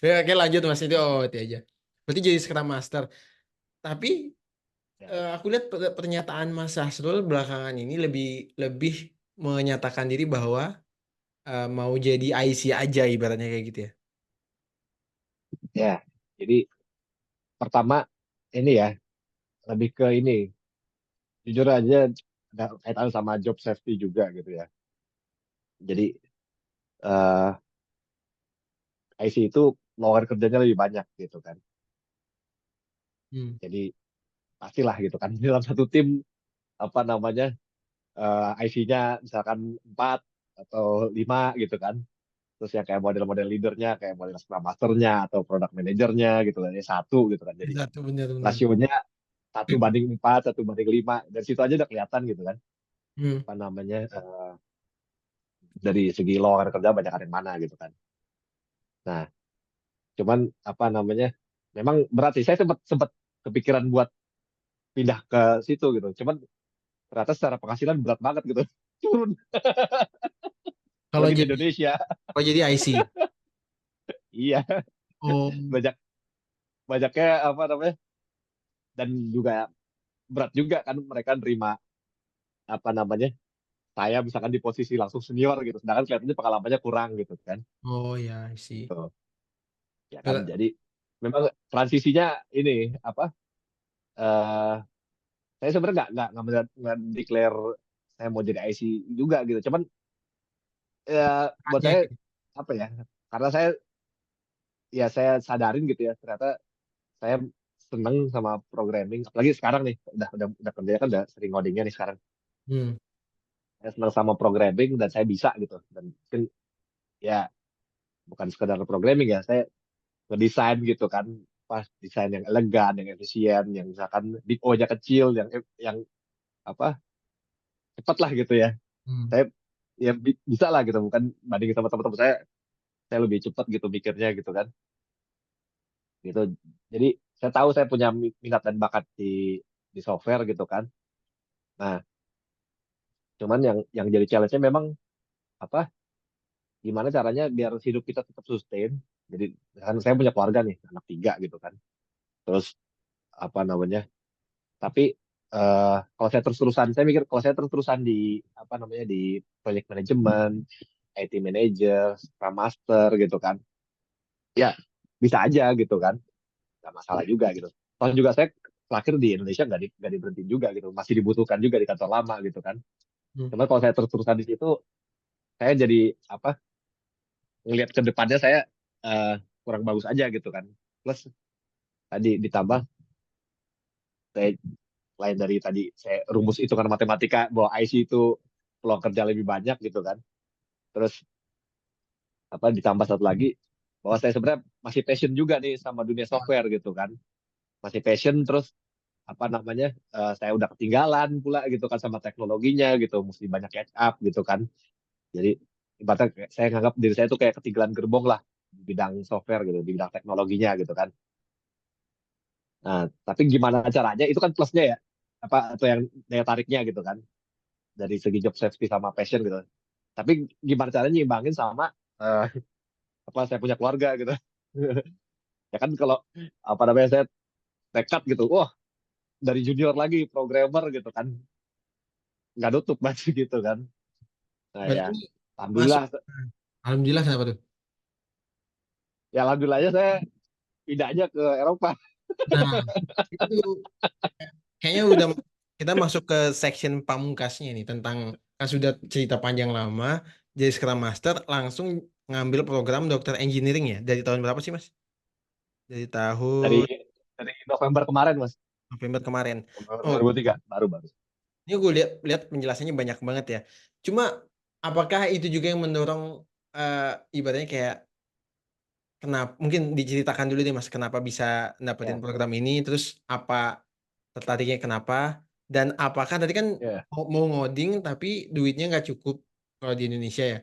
Ya, oke lanjut Mas itu itu aja. Berarti jadi Scrum Master. Tapi Ya. aku lihat pernyataan Mas Hasrul belakangan ini lebih lebih menyatakan diri bahwa mau jadi IC aja ibaratnya kayak gitu ya. Ya. Jadi pertama ini ya lebih ke ini jujur aja ada kaitan sama job safety juga gitu ya. Jadi eh IC itu lowongan kerjanya lebih banyak gitu kan. Hmm. Jadi pastilah gitu kan dalam satu tim apa namanya IC-nya misalkan 4 atau 5 gitu kan terus yang kayak model-model leadernya kayak model scrum masternya atau product manajernya gitu kan ya satu gitu kan jadi Satu benar-benar. rasionya 1:4 1:5 dari situ aja udah kelihatan gitu kan Hmm. apa namanya dari segi lowongan kerja banyak yang mana gitu kan nah cuman apa namanya memang berat sih saya sempat sempat kepikiran buat pindah ke situ gitu cuman ternyata secara penghasilan berat banget gitu turun Kalau lagi di jadi Indonesia. kalau jadi IC. Iya, Oh, banyak banyaknya apa namanya, dan juga berat juga kan mereka nerima apa namanya, saya misalkan di posisi langsung senior gitu, sedangkan kelihatannya pengalamannya kurang gitu kan. oh ya sih. Gitu. Ya kan, jadi memang transisinya ini apa, eh saya sebenarnya nggak declare saya mau jadi IC juga gitu, cuman buat Saatnya saya gitu. apa ya, karena saya sadarin gitu ya, ternyata saya seneng sama programming, apalagi sekarang nih udah kerja kan, udah sering ngodingnya nih sekarang. Hmm. Saya seneng sama programming dan saya bisa gitu, dan mungkin ya bukan sekedar programming ya, saya ngedesain gitu kan, pas desain yang elegan, yang efisien, yang misalkan big O-nya kecil, yang apa, cepat lah gitu ya. Hmm. Saya ya bisa lah gitu, bukan bandingin sama teman-teman saya lebih cepat gitu mikirnya gitu kan. Gitu. Jadi saya tahu saya punya minat dan bakat di software gitu kan. Nah, cuman yang jadi challenge-nya memang apa? Gimana caranya biar hidup kita tetap sustain. Jadi kan saya punya keluarga nih, anak 3 gitu kan. Terus apa namanya? Tapi kalau saya terus-terusan, saya mikir kalau saya terus-terusan di apa namanya, di project management, IT manager, Scrum Master gitu kan, ya bisa aja gitu kan, nggak masalah juga gitu. Toh juga saya terakhir di Indonesia nggak diberhenti juga gitu, masih dibutuhkan juga di kantor lama gitu kan. Hmm. Cuman kalau saya terus-terusan di situ, saya jadi apa, ngelihat ke depannya saya eh, kurang bagus aja gitu kan. Plus tadi ditambah saya, lain dari tadi saya rumus itu kan matematika bahwa IC itu peluang kerja lebih banyak gitu kan. Terus apa, ditambah satu lagi bahwa saya sebenarnya masih passion juga nih sama dunia software gitu kan. Masih passion, terus apa namanya, saya udah ketinggalan pula gitu kan sama teknologinya gitu, mesti banyak catch up gitu kan. Jadi ibaratnya saya nganggap diri saya tuh kayak ketinggalan gerbong lah di bidang software gitu, di bidang teknologinya gitu kan. Nah, tapi gimana caranya, itu kan plusnya ya, apa atau yang daya tariknya gitu kan, dari segi job safety sama passion gitu. Tapi gimana caranya nyimbangin sama eh, apa, saya punya keluarga gitu. Ya kan, kalau apa namanya, saya nekat gitu, wah dari junior lagi programmer gitu kan, nggak nutup masih gitu kan. Nah ya, Berarti masuk. alhamdulillah, Alhamdulillah kenapa tuh? ya alhamdulillahnya saya pindahnya ke Eropa. Nah, itu kayaknya udah kita masuk ke section pamungkasnya nih tentang kan sudah cerita panjang lama jadi Scrum Master langsung ngambil program dokter engineering ya dari tahun berapa sih Mas? Dari dari tahun dari November kemarin mas, November kemarin. November Oh, 2003 baru baru. ini gue lihat lihat penjelasannya banyak banget ya. Cuma apakah itu juga yang mendorong eh, ibaratnya kayak kenapa mungkin diceritakan dulu deh Mas kenapa bisa dapetin Ya, program ini terus apa tertariknya kenapa dan apakah tadi kan ya, mau ngoding tapi duitnya nggak cukup kalau di Indonesia ya.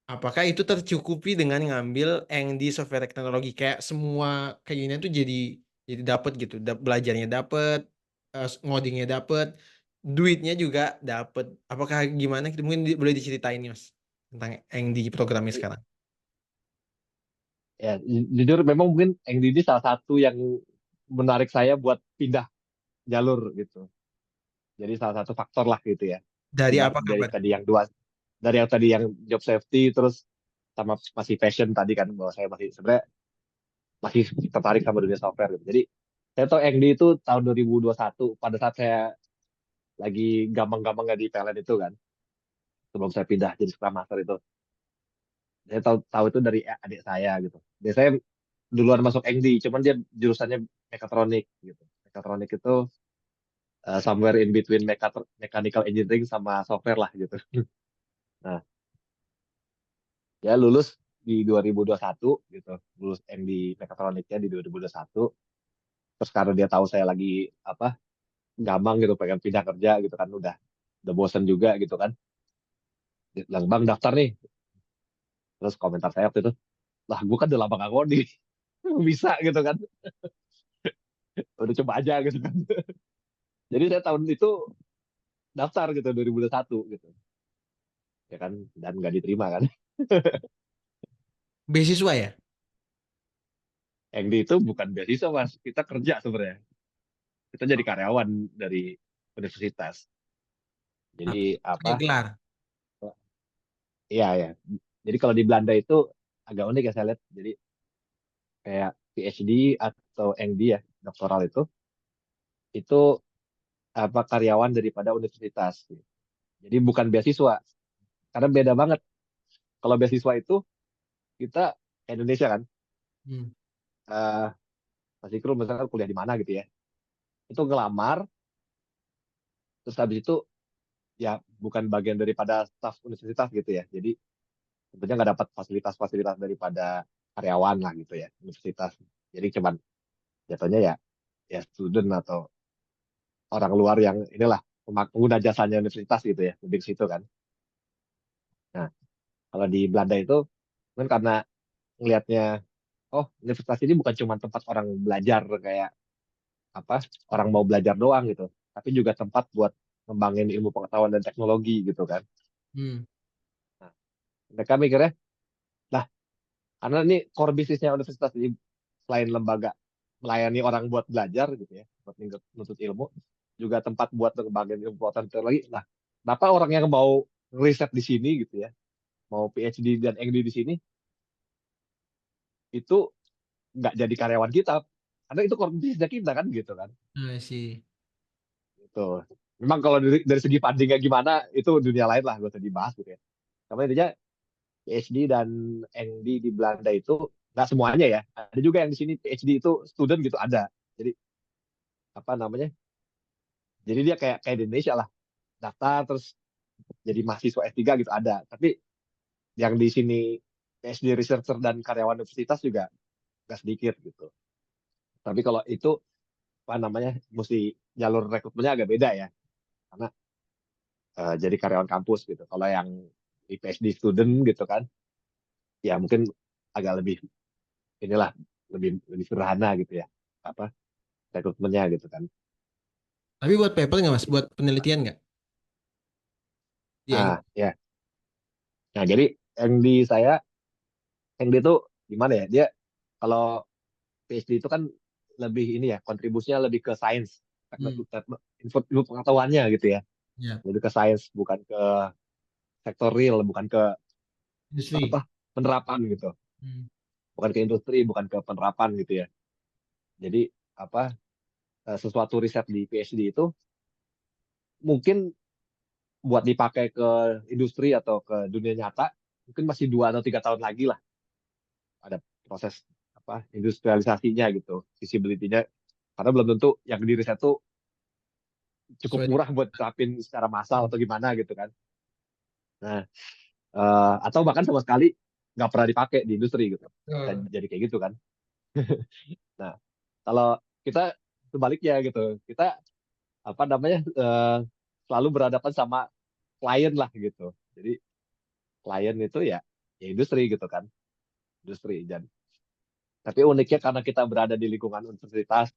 Apakah itu tercukupi dengan ngambil yang di software teknologi kayak semua keinginan tuh jadi dapet gitu, belajarnya dapet, ngodingnya dapet, duitnya juga dapet. Apakah gimana? Gitu? Mungkin boleh diceritain nih Mas tentang yang di programnya sekarang. ya, jujur memang mungkin yang ini salah satu yang menarik saya buat pindah jalur gitu. Jadi salah satu faktor lah gitu ya. Dari apa Dari kabar? tadi yang dua, dari yang tadi yang job safety, terus sama masih passion tadi kan, bahwa saya masih sebenarnya masih tertarik sama dunia software gitu. Jadi saya tahu Engdi itu tahun 2021 pada saat saya lagi gampang-gampangnya di PLN itu kan, sebelum saya pindah jadi Scrum Master itu. Saya tahu tahu itu dari adik saya gitu. Dia saya duluan masuk Engdi, cuman dia jurusannya mekatronik gitu. Mekatronik itu somewhere in between mechanical engineering sama software lah gitu. Nah, ya lulus di 2021 gitu, lulus MD mekatroniknya di 2021. Terus karena dia tahu saya lagi apa, gampang gitu pengen pindah kerja gitu kan, udah bosen juga gitu kan, dia bilang bang daftar nih. Terus komentar saya waktu itu, lah gue kan udah lama gak ngoding, bisa gitu kan, udah coba aja gitu kan. Jadi saya tahun itu daftar gitu 2021 gitu, ya kan, dan nggak diterima kan. Beasiswa ya? Yang di itu bukan beasiswa mas, kita kerja sebenarnya. Kita jadi karyawan dari universitas. Tapi Jadi pakai apa? gelar. Iya ya. Jadi kalau di Belanda itu agak unik ya saya lihat. Jadi kayak PhD atau MD ya, doktoral itu apa karyawan daripada universitas. Jadi bukan beasiswa. Karena beda banget. Kalau beasiswa itu kita Indonesia kan, Hmm. eh masih kru misalkan kuliah di mana gitu ya. Itu ngelamar, terus habis itu ya bukan bagian daripada staf universitas gitu ya. Jadi tentunya nggak dapat fasilitas-fasilitas daripada karyawan lah gitu ya universitas. Jadi cuman jatuhnya ya student atau orang luar yang inilah pengguna jasanya universitas gitu ya, lebih ke situ kan. Nah, kalau di Belanda itu kan karena ngelihatnya oh universitas ini bukan cuma tempat orang belajar kayak apa orang mau belajar doang gitu, tapi juga tempat buat ngembangin ilmu pengetahuan dan teknologi gitu kan. Hmm. Nah, mereka mikirnya lah karena ini core bisnisnya universitas ini selain lembaga melayani orang buat belajar gitu ya, buat nuntut ilmu, juga tempat buat ngembangin ilmu pengetahuan teknologi. Nah, kenapa orang yang mau riset di sini gitu ya, mau PhD dan MD di sini itu nggak jadi karyawan kita karena itu core bisnisnya kita kan gitu kan. I see. Itu memang kalau dari segi fundingnya gimana itu dunia lain lah gak usah dibahas gitu ya. Tapi intinya PhD dan MD di Belanda itu nggak semuanya ya. Ada juga yang di sini PhD itu student gitu ada. Jadi apa namanya? Jadi dia kayak kayak di Indonesia lah. Daftar terus jadi mahasiswa S3 gitu ada. Tapi yang di sini PhD researcher dan karyawan universitas juga nggak sedikit gitu. Tapi kalau itu apa namanya? Mesti jalur rekrutmennya agak beda ya. Karena jadi karyawan kampus gitu. Kalau yang di PhD student gitu kan, ya mungkin agak lebih inilah lebih lebih sederhana gitu ya apa rekrutmennya gitu kan. Tapi buat paper nggak Mas? Buat penelitian nggak? Iya. Nah ya, nah jadi yang di saya yang di itu gimana ya dia kalau PhD itu kan lebih ini ya kontribusinya lebih ke sains Hmm. ilmu pengetahuannya gitu ya Ya. lebih ke sains bukan ke sektor real bukan ke Industri. apa penerapan gitu Hmm. bukan ke industri bukan ke penerapan gitu ya jadi apa sesuatu riset di PhD itu mungkin buat dipakai ke industri atau ke dunia nyata mungkin masih 2 atau 3 tahun lagi lah ada proses apa industrialisasinya gitu visibility-nya karena belum tentu yang di riset itu cukup Sesuai. murah buat terapin secara massal Hmm. atau gimana gitu kan nah atau bahkan sama sekali nggak pernah dipakai di industri gitu bisa Eh, jadi kayak gitu kan nah kalau kita sebaliknya gitu kita apa namanya selalu berhadapan sama klien lah gitu jadi klien itu ya industri gitu kan industri dan tapi uniknya karena kita berada di lingkungan universitas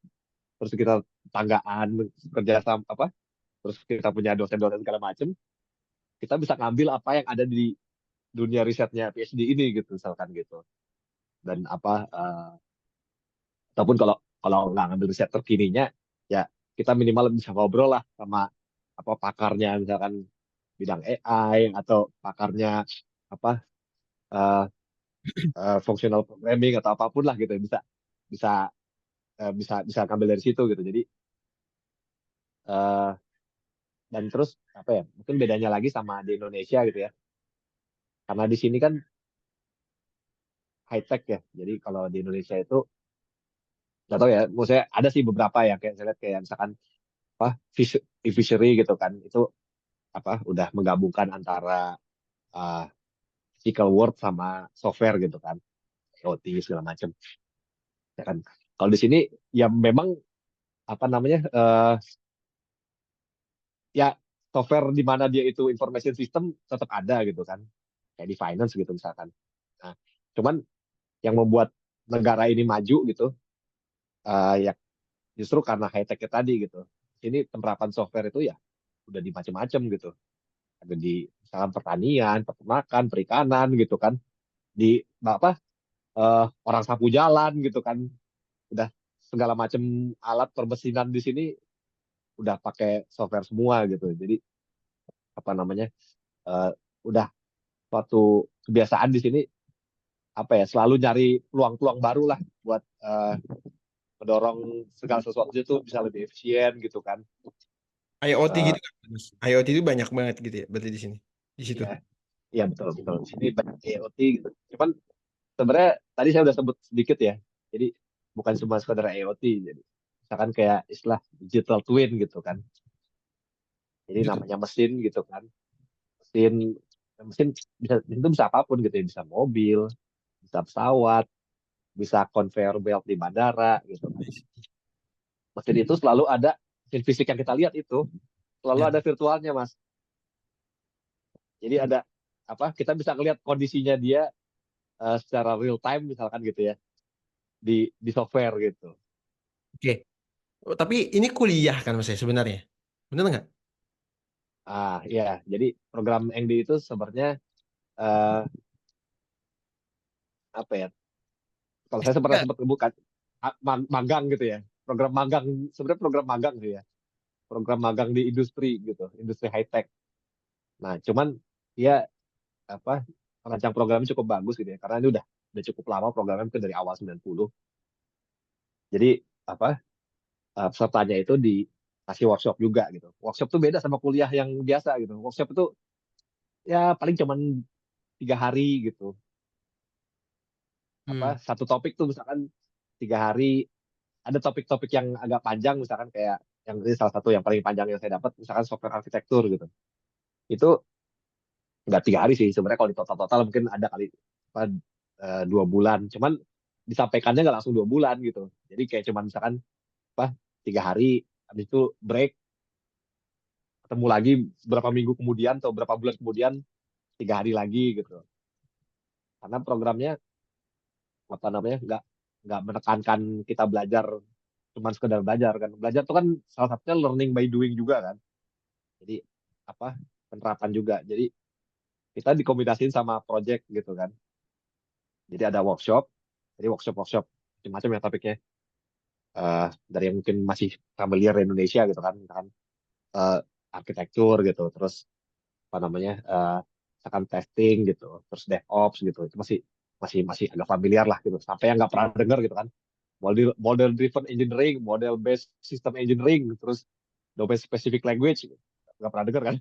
terus kita tanggaan kerja sama apa terus kita punya dosen-dosen segala macam kita bisa ngambil apa yang ada di dunia risetnya PhD ini gitu misalkan gitu dan apa ataupun kalau kalau nggak ngambil riset terkininya ya kita minimal bisa ngobrol lah sama apa pakarnya misalkan bidang AI atau pakarnya apa uh, functional programming atau apapun lah gitu bisa bisa bisa ngambil dari situ gitu jadi uh, dan terus apa ya mungkin bedanya lagi sama di Indonesia gitu ya karena di sini kan high tech ya jadi kalau di Indonesia itu nggak tahu ya maksudnya ada sih beberapa ya kayak saya lihat kayak misalkan apa Fishery gitu kan itu apa udah menggabungkan antara uh, physical world sama software gitu kan IoT segala macam ya kan kalau di sini ya memang apa namanya ya software di mana dia itu information system tetap ada gitu kan kayak di finance gitu misalkan nah cuman yang membuat negara ini maju gitu ya justru karena high tech tadi gitu ini penerapan software itu ya udah di macam-macam gitu ada di misalkan pertanian peternakan perikanan gitu kan di apa orang sapu jalan gitu kan udah segala macam alat permesinan di sini udah pakai software semua gitu. Jadi apa namanya eh, udah suatu kebiasaan di sini apa ya selalu nyari peluang-peluang baru lah buat mendorong segala sesuatu itu bisa lebih efisien gitu kan. IoT Eh, gitu kan, Mas? IoT itu banyak banget gitu ya, berarti di sini, di situ. ya, iya betul betul. Di sini banyak IoT gitu. Cuman sebenarnya tadi saya udah sebut sedikit ya. Jadi bukan cuma sekedar IoT. Jadi misalkan kayak istilah digital twin gitu kan. Jadi Gitu. namanya mesin gitu kan. Mesin mesin bisa itu bisa apapun gitu ya. Bisa mobil, bisa pesawat, bisa conveyor belt di bandara gitu kan. Mesin itu selalu ada mesin fisik yang kita lihat itu selalu Ya. ada virtualnya Mas. Jadi ada apa? Kita bisa ngelihat kondisinya dia secara real time misalkan gitu ya di software gitu. Oke. Oh, tapi ini kuliah kan Mas ya sebenarnya? Bener nggak? Ya, jadi program ND itu sebenarnya eh, apa ya? Kalau saya pernah Ya. sempat bukan magang gitu ya. Program magang sebenarnya program magang sih ya. Program magang di industri gitu, industri high tech. Nah, cuman dia apa? Merancang programnya cukup bagus gitu ya, karena ini udah cukup lama programnya mungkin dari awal 90. Jadi apa? Pesertanya itu dikasih workshop juga gitu. Workshop tuh beda sama kuliah yang biasa gitu. Workshop itu ya paling cuman 3 hari gitu. Apa Hmm. satu topik tuh misalkan 3 hari. Ada topik-topik yang agak panjang misalkan kayak yang ini salah satu yang paling panjang yang saya dapat misalkan software arsitektur gitu. Itu nggak 3 hari sih sebenarnya kalau di total-total mungkin ada kali apa, 2 bulan. Cuman disampaikannya nggak langsung 2 bulan gitu. Jadi kayak cuman misalkan apa 3 hari habis itu break ketemu lagi berapa minggu kemudian atau berapa bulan kemudian 3 hari lagi gitu. Karena programnya apa namanya nggak menekankan kita belajar cuman sekedar belajar kan. Belajar itu kan salah satunya learning by doing juga kan. Jadi apa penerapan juga. Jadi kita dikombinasiin sama project gitu kan. Jadi ada workshop. Jadi workshop-workshop macam-macam ya topiknya. Dari yang mungkin masih familiar di Indonesia gitu kan. Misalkan eh, arsitektur gitu. Terus apa namanya misalkan testing gitu. Terus DevOps gitu. Itu masih masih masih agak familiar lah gitu. Sampai yang nggak pernah dengar gitu kan. Model driven engineering, model based system engineering, terus domain specific language, nggak pernah dengar kan?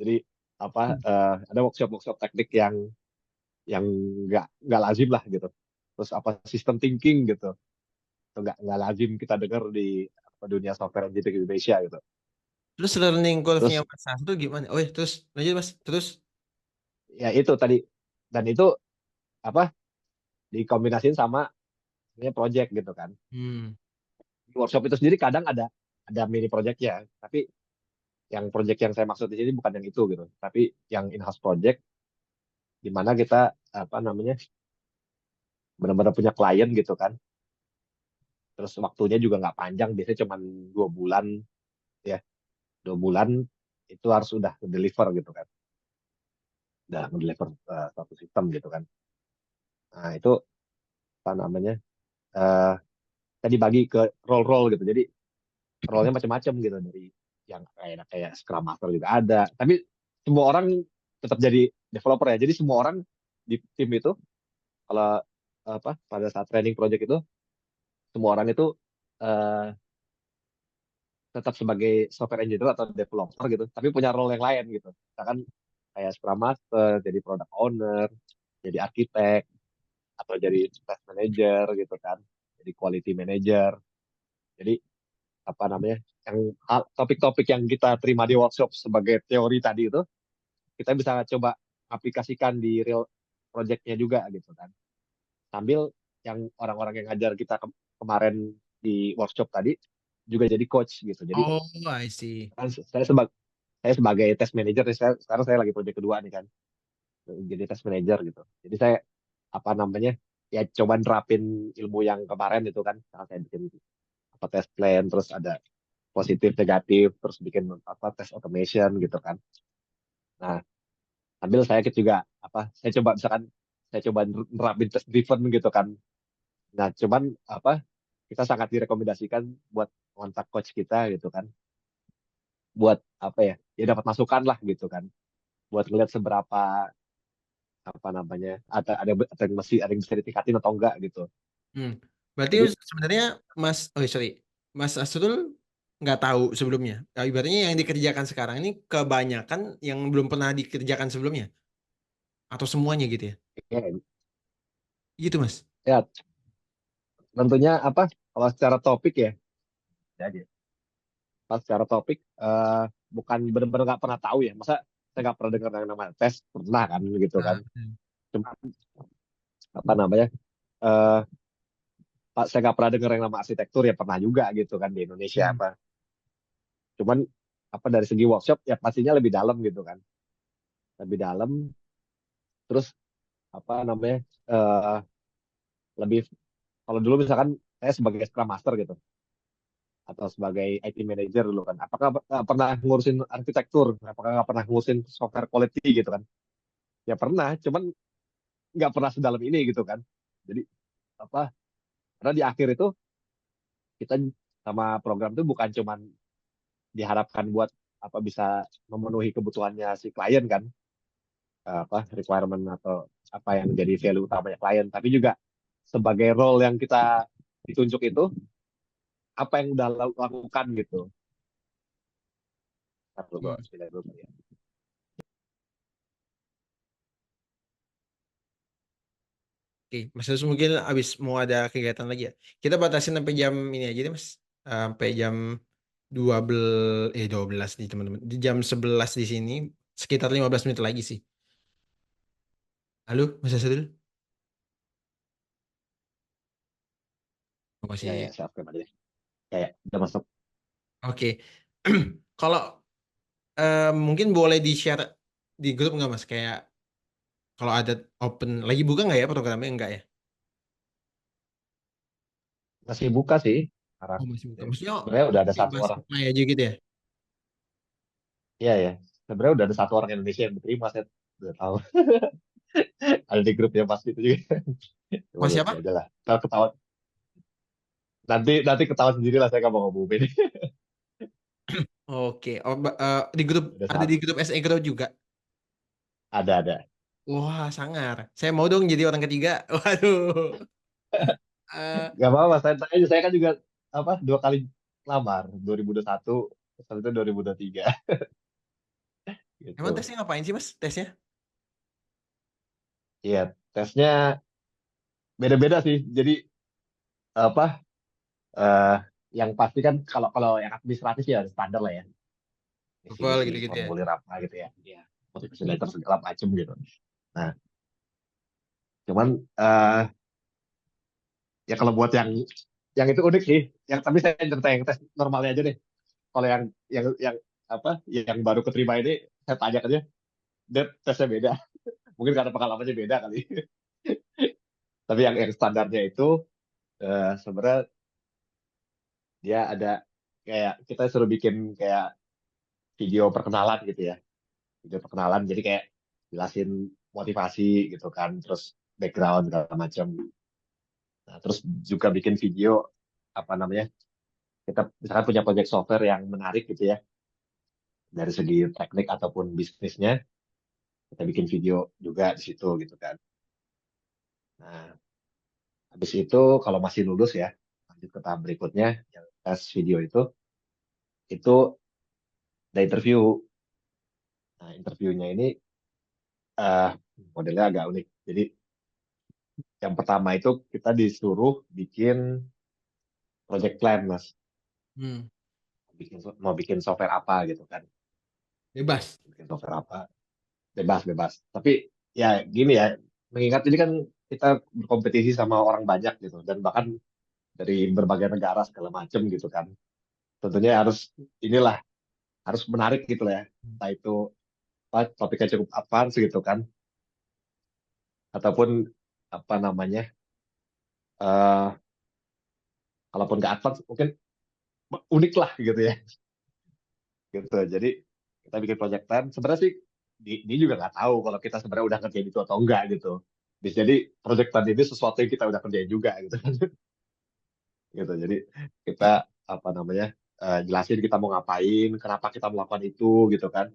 Jadi apa ada workshop-workshop teknik yang nggak lazim lah gitu. Terus apa system thinking gitu, itu nggak lazim kita dengar di apa, dunia software engineering di Indonesia gitu. Terus learning curve-nya Terus Mas Sas itu gimana? Oh ya, terus lanjut Mas. Terus ya itu tadi dan itu apa dikombinasiin sama ini project gitu kan. hmm. Di workshop itu sendiri kadang ada mini projectnya, tapi yang project yang saya maksud di sini bukan yang itu gitu, tapi yang in-house project di mana kita apa namanya benar-benar punya klien gitu kan. Terus waktunya juga nggak panjang, biasanya cuma 2 bulan ya, 2 bulan itu harus udah deliver gitu kan, udah deliver satu sistem gitu kan. Nah itu apa namanya eh tadi bagi ke role-role gitu, jadi role-nya macam-macam gitu dari yang kayak kayak Scrum Master juga ada, tapi semua orang tetap jadi developer ya. Jadi semua orang di tim itu kalau apa pada saat training project itu semua orang itu eh, tetap sebagai software engineer atau developer gitu, tapi punya role yang lain gitu. Misalkan kayak Scrum Master, jadi product owner, jadi arsitek, atau jadi test manager gitu kan, jadi quality manager. Jadi apa namanya, yang topik-topik yang kita terima di workshop sebagai teori tadi itu, kita bisa coba aplikasikan di real projectnya juga gitu kan. Sambil yang orang-orang yang ngajar kita kemarin di workshop tadi juga jadi coach gitu. Jadi Oh, I see. kan saya sebagai test manager, sekarang saya lagi project kedua nih kan, jadi test manager gitu. Jadi saya apa namanya ya coba nerapin ilmu yang kemarin itu kan, sekarang saya bikin apa test plan, terus ada positif negatif, terus bikin apa test automation gitu kan. Nah sambil saya juga apa saya coba misalkan saya coba nerapin test driven gitu kan, Nah, cuman apa? Kita sangat direkomendasikan buat kontak coach kita gitu kan, buat apa ya? Ya dapat masukan lah gitu kan, buat ngeliat seberapa apa namanya, ada yang masih ada yang bisa ditingkatin atau enggak gitu. Hmm. Berarti Jadi sebenarnya sorry, Mas Asrul nggak tahu sebelumnya. Ibaratnya yang dikerjakan sekarang ini kebanyakan yang belum pernah dikerjakan sebelumnya atau semuanya gitu ya? ya, Gitu Mas. ya tentunya apa? Kalau secara topik ya, jadi pas secara topik bukan benar-benar nggak pernah tahu ya. Masa saya nggak pernah dengar yang namanya tes, pernah kan gitu kan. Ah, Cuma apa namanya? eh saya nggak pernah dengar yang nama arsitektur ya, pernah juga gitu kan di Indonesia hmm. apa. Cuman apa dari segi workshop ya pastinya lebih dalam gitu kan, lebih dalam. Terus apa namanya, eh lebih, kalau dulu misalkan saya sebagai Scrum Master gitu atau sebagai IT Manager dulu kan, apakah pernah ngurusin arsitektur, apakah nggak pernah ngurusin software quality gitu kan, ya pernah, cuman nggak pernah sedalam ini gitu kan. Jadi apa, karena di akhir itu kita sama program itu bukan cuman diharapkan buat apa bisa memenuhi kebutuhannya si klien kan, apa requirement atau apa yang menjadi value utamanya klien, tapi juga sebagai role yang kita ditunjuk itu apa yang udah lakukan gitu. Ntar dulu, Hmm. tidak dulu ya. Oke, Mas Yus mungkin abis mau ada kegiatan lagi ya. Kita batasin sampai jam ini aja deh Mas. Sampai jam 12 nih teman-teman. Di jam 11 di sini sekitar 15 menit lagi sih. Halo, Mas Yusril? Oh, Ya masih. ya siap aja, kayak udah masuk. Oke. Kalau mungkin boleh di-share di grup nggak Mas? Kayak kalau ada open lagi buka nggak ya programnya enggak ya? Masih buka sih sekarang. Oh, masih buka. Ya, Maksudnya sebenarnya udah ada satu bebas orang. apply aja gitu ya? Iya ya, sebenarnya udah ada satu orang Indonesia yang diterima, saya udah tahu. Ada di grupnya pasti itu juga. Cuman Mas ya siapa? udah lah, kalau ketahuan nanti nanti ketahuan sendiri lah, saya nggak mau ngomongin. Oke. Oh, di grup Udah ada di satu, grup SE Grow juga. ada. Wah, sangar. Saya mau dong jadi orang ketiga. Waduh. Eh, Gak apa-apa, saya kan juga apa 2 kali lamar, 2021 terus itu 2023 emang gitu. tesnya ngapain sih, Mas? Tesnya? Iya, tesnya beda-beda sih. Jadi apa, eh yang pasti kan kalau kalau yang administratif ya standar lah ya, TOEFL isi-isi gitu-gitu ya. formulir apa gitu ya. Iya, motivasi letter segala macam gitu. Nah, cuman ya kalau buat yang itu unik sih. Yang tapi saya cerita yang tes normalnya aja deh. Kalau yang apa yang baru keterima ini, saya tanya aja, dia tesnya beda. Mungkin karena pengalamannya beda kali. Tapi yang standarnya itu sebenarnya dia ada kayak kita suruh bikin kayak video perkenalan gitu ya. Video perkenalan, jadi kayak jelasin motivasi gitu kan, terus background segala macam. Nah, terus juga bikin video apa namanya, kita misalkan punya project software yang menarik gitu ya dari segi teknik ataupun bisnisnya, kita bikin video juga di situ gitu kan. Nah, habis itu kalau masih lulus ya, lanjut ke tahap berikutnya yang tes video itu ada interview. Nah, interviewnya ini eh modelnya agak unik. Jadi yang pertama itu kita disuruh bikin project plan, Mas. Hmm, Mau bikin software apa gitu kan. bebas. Bikin software apa, bebas bebas. Tapi ya gini ya, mengingat ini kan kita berkompetisi sama orang banyak gitu, dan bahkan dari berbagai negara segala macam gitu kan. Tentunya harus inilah, harus menarik gitu lah ya. Entah itu apa, topiknya cukup advance gitu kan, ataupun apa namanya, eh kalaupun nggak advance mungkin unik lah gitu ya. Gitu. Jadi kita bikin project plan. Sebenarnya sih dia juga nggak tahu kalau kita sebenarnya udah ngerjain itu atau enggak gitu. Bisa jadi project tadi ini sesuatu yang kita udah kerjain juga gitu. Gitu. Jadi kita apa namanya jelasin kita mau ngapain, kenapa kita melakukan itu gitu kan.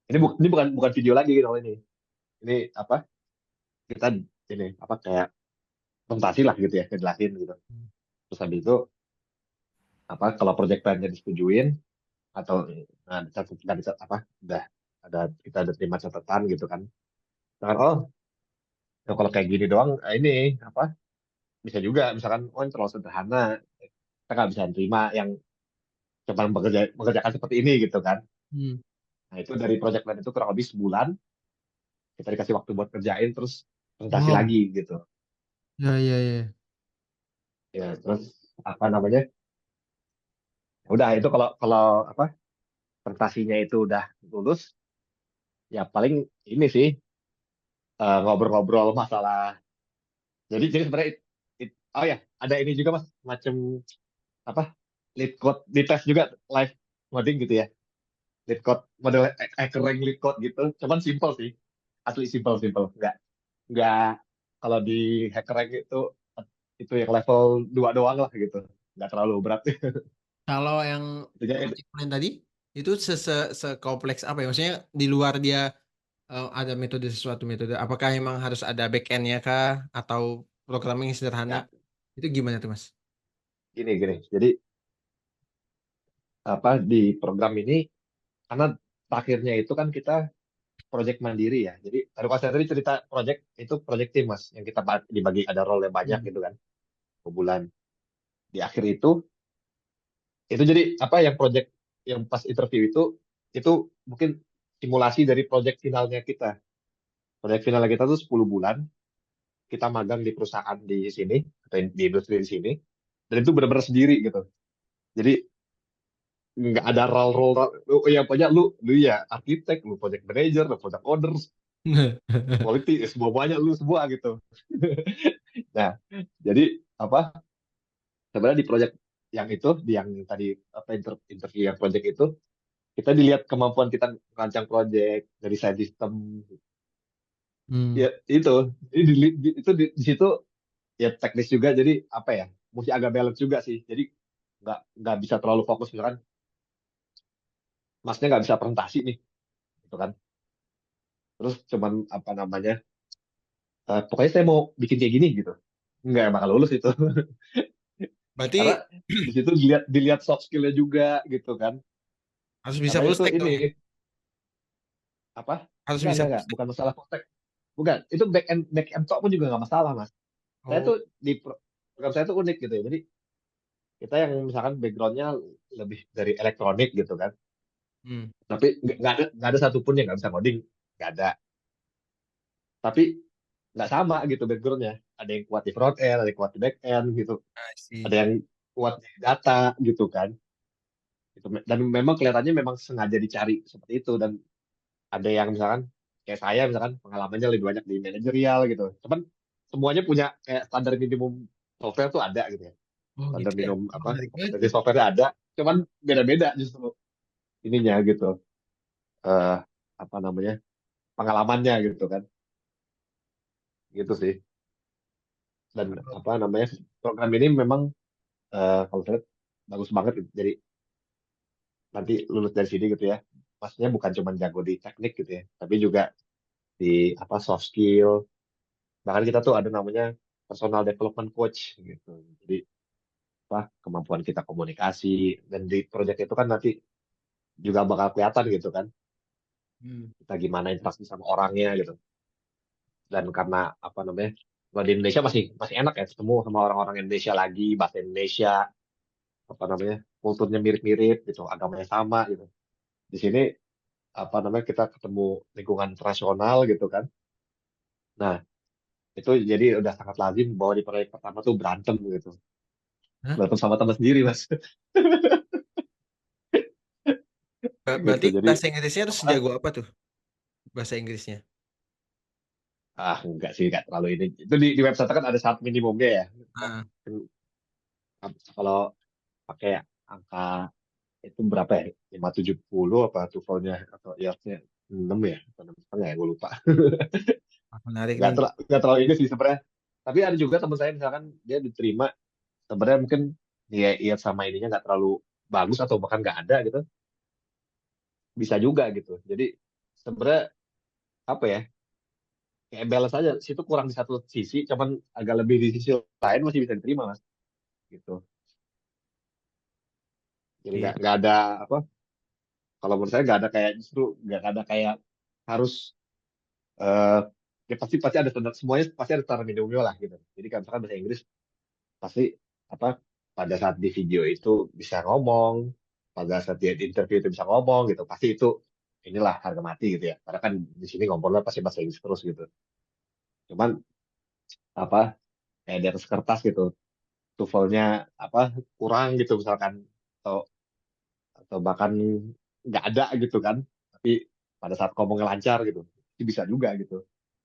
Ini bukan bukan video lagi gitu ini. Ini apa? Kita ini apa kayak presentasi lah gitu ya, ngejelasin gitu. Terus habis itu apa kalau project plan-nya disetujuin atau apa udah ada kita ada terima catatan gitu kan. Nah, oh ya kalau kayak gini doang ini apa bisa juga misalkan oh ini terlalu sederhana kita nggak bisa terima yang cuma mengerjakan seperti ini gitu kan. Hmm. Nah itu dari project plan itu kurang lebih sebulan kita dikasih waktu buat kerjain terus presentasi Wow. lagi gitu. Ya, ya, ya. Ya terus apa namanya? Ya udah itu kalau kalau apa presentasinya itu udah lulus ya paling ini sih ngobrol-ngobrol masalah. Jadi sebenarnya oh ya ada ini juga mas macam apa lead code di tes juga live coding gitu ya. Lead code model hackering lead code gitu. Cuman simple sih. Asli simple simple. Nggak kalau di hackering itu yang level 2 doang lah gitu. Nggak terlalu berat. Kalau yang Intinya project plan tadi itu sekompleks apa ya? Maksudnya di luar dia ada metode sesuatu metode. Apakah emang harus ada back end-nya kah atau programming yang sederhana? ya Itu gimana tuh, Mas? gini gini. Jadi apa di program ini karena akhirnya itu kan kita project mandiri ya. Jadi tadi pas saya tadi cerita project itu project tim mas yang kita dibagi ada role yang banyak Hmm. gitu kan per bulan. Di akhir itu jadi apa yang project yang pas interview itu mungkin simulasi dari project finalnya kita. Project finalnya kita tuh 10 bulan kita magang di perusahaan di sini atau di industri di sini dan itu benar-benar sendiri gitu. Jadi nggak ada role-role lu ya pokoknya lu ya arsitek, lu project manager, lu project owners, quality semuanya lu semua gitu. Nah, jadi apa sebenarnya di project yang itu di yang tadi apa interview yang project itu kita dilihat kemampuan kita merancang project dari side system Hmm. ya itu itu di situ ya teknis juga jadi apa ya mesti agak balance juga sih jadi nggak bisa terlalu fokus misalkan masnya nggak bisa presentasi nih gitu kan terus cuman apa namanya pokoknya saya mau bikin kayak gini gitu nggak bakal lulus itu karena Berarti di situ dilihat dilihat soft skillnya juga gitu kan harus bisa karena full itu stack ini dong ya? apa Harus bisa full enggak stack. bukan masalah kontak bukan itu back end talk pun juga nggak masalah mas saya Oh. tuh di program saya tuh unik gitu ya jadi kita yang misalkan backgroundnya lebih dari elektronik gitu kan Hmm. tapi nggak ada satupun yang nggak bisa coding nggak ada tapi nggak sama gitu backgroundnya ada yang kuat di front end ada yang kuat di back end gitu I ada see. yang kuat di data gitu kan gitu. Dan memang kelihatannya memang sengaja dicari seperti itu dan ada yang misalkan kayak saya misalkan pengalamannya lebih banyak di manajerial gitu cuman semuanya punya kayak standar minimum software tuh ada gitu ya Oh standar gitu ya. minimum Oh, apa menarik banget. dari software ada cuman beda-beda justru ininya gitu eh apa namanya pengalamannya gitu kan gitu sih dan apa namanya program ini memang kalau saya lihat bagus banget gitu. Jadi nanti lulus dari sini gitu ya maksudnya bukan cuma jago di teknik gitu ya tapi juga di apa soft skill bahkan kita tuh ada namanya personal development coach gitu jadi apa kemampuan kita komunikasi dan di project itu kan nanti juga bakal kelihatan gitu kan Hmm. kita gimana interaksi sama orangnya gitu dan karena apa namanya kalau di Indonesia masih masih enak ya ketemu sama orang-orang Indonesia lagi bahasa Indonesia apa namanya kulturnya mirip-mirip gitu agamanya sama gitu di sini apa namanya kita ketemu lingkungan internasional gitu kan nah itu jadi udah sangat lazim bahwa di proyek pertama tuh berantem gitu Hah? berantem sama teman sendiri mas gitu Berarti jadi bahasa Inggrisnya harus apa sejago apa tuh? Bahasa Inggrisnya. enggak sih enggak terlalu ini itu di website kan ada syarat minimumnya ya apa, Ah. kalau pakai angka itu berapa ya 570 apa TOEFL-nya atau IELTS-nya 6 ya atau 6,5 ya gue lupa Menarik nih. Nggak terlalu ini sih sebenarnya. Tapi ada juga teman saya misalkan dia diterima sebenarnya mungkin ya sama ininya nggak terlalu bagus atau bahkan nggak ada gitu, bisa juga gitu. Jadi sebenarnya apa ya, kayak balance aja. Situ kurang di satu sisi, cuman agak lebih di sisi lain masih bisa diterima mas, gitu. Jadi Iya. nggak ada apa. Kalau menurut saya nggak ada kayak justru nggak ada kayak harus eh ya pasti ada standar, semuanya pasti ada standar minimumnya lah gitu. Jadi kan misalkan bahasa Inggris pasti apa, pada saat di video itu bisa ngomong, pada saat di interview itu bisa ngomong gitu, pasti itu inilah harga mati gitu ya. Karena kan di sini ngomongnya pasti bahasa Inggris terus gitu. Cuman apa, kayak di atas kertas gitu, TOEFL-nya apa kurang gitu misalkan, atau atau bahkan nggak ada gitu kan, tapi pada saat ngomongnya lancar gitu, itu bisa juga gitu.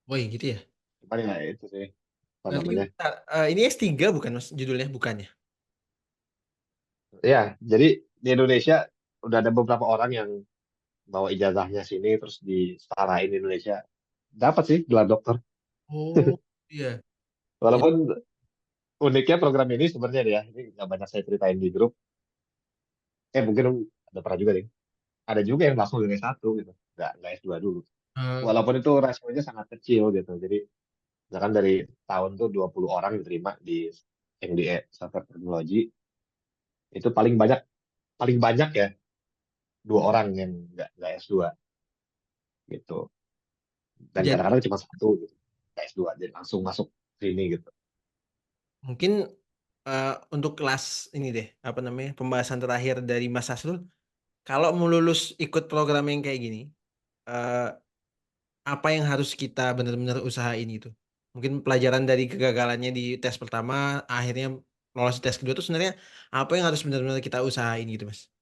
Woi gitu ya. Cuman ya itu sih apa Berarti namanya. ini S3 bukan mas judulnya bukannya? Ya, jadi di Indonesia udah ada beberapa orang yang bawa ijazahnya sini terus disetarain di Indonesia, dapat sih gelar dokter. Oh iya. Jadi, Walaupun uniknya program ini sebenarnya ya, ini nggak banyak saya ceritain di grup. Mungkin ada pernah juga nih. Ada juga yang langsung dari satu gitu, nggak S2 dulu. eh, Walaupun itu rasionya sangat kecil gitu. Jadi misalkan dari tahun tuh 20 orang diterima di yang di software teknologi, itu paling banyak ya 2 orang yang nggak S2 gitu. Dan jadi kadang-kadang cuma satu gitu, nggak S2 jadi langsung masuk sini gitu. mungkin untuk kelas ini deh apa namanya pembahasan terakhir dari Mas Asrul, kalau mau lulus ikut program yang kayak gini, eh, apa yang harus kita benar-benar usahain gitu? Mungkin pelajaran dari kegagalannya di tes pertama, akhirnya lolos di tes kedua itu sebenarnya apa yang harus benar-benar kita usahain gitu, Mas?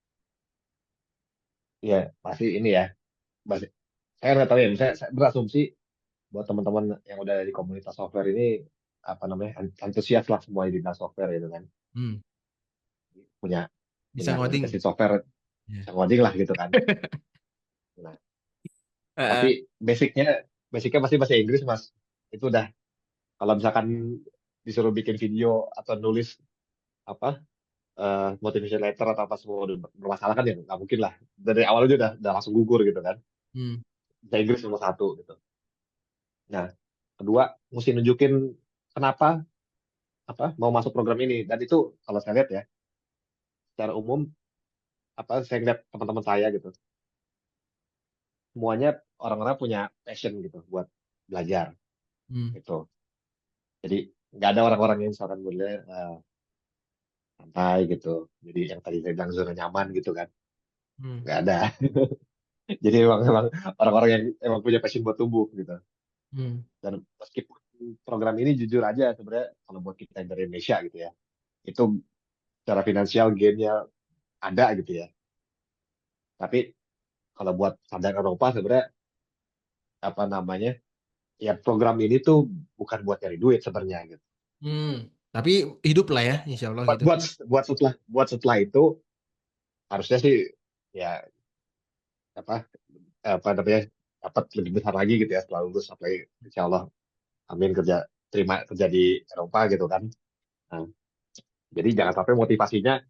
Ya pasti ini ya, pasti, saya nggak tahu ya, misalnya saya berasumsi buat teman-teman yang udah di komunitas software ini apa namanya, antusias lah semua di bidang software gitu kan, Hmm, punya bisa punya ngoding. mesin software, Ya. bisa ngoding lah gitu kan. Nah, tapi Eh, basicnya basicnya pasti bahasa Inggris mas. Itu udah, kalau misalkan disuruh bikin video atau nulis apa, motivation letter atau apa semua udah bermasalah kan, ya nggak mungkin lah. Dari awal aja udah langsung gugur gitu kan. hmm, Bahasa Inggris nomor satu gitu. Nah, kedua mesti nunjukin kenapa apa mau masuk program ini. Dan itu kalau saya lihat ya, secara umum apa saya lihat teman-teman saya gitu, semuanya orang-orang punya passion gitu buat belajar hmm, gitu. Jadi nggak ada orang-orang yang misalkan boleh santai gitu. Jadi yang tadi saya bilang zona nyaman gitu kan, hmm, nggak ada. Jadi emang orang-orang yang emang punya passion buat tumbuh gitu. hmm. Dan meskipun program ini jujur aja sebenarnya kalau buat kita dari Indonesia gitu ya, itu secara finansial gainnya ada gitu ya. Tapi kalau buat standar Eropa sebenarnya apa namanya, ya program ini tuh bukan buat cari duit sebenarnya gitu. Hmm. Tapi hidup lah ya, insya Allah Buat gitu. buat buat setelah itu harusnya sih ya apa apa namanya, dapat lebih besar lagi gitu ya setelah lulus, apalagi insya Allah amin terima kerja di Eropa gitu kan. Nah, jadi jangan sampai motivasinya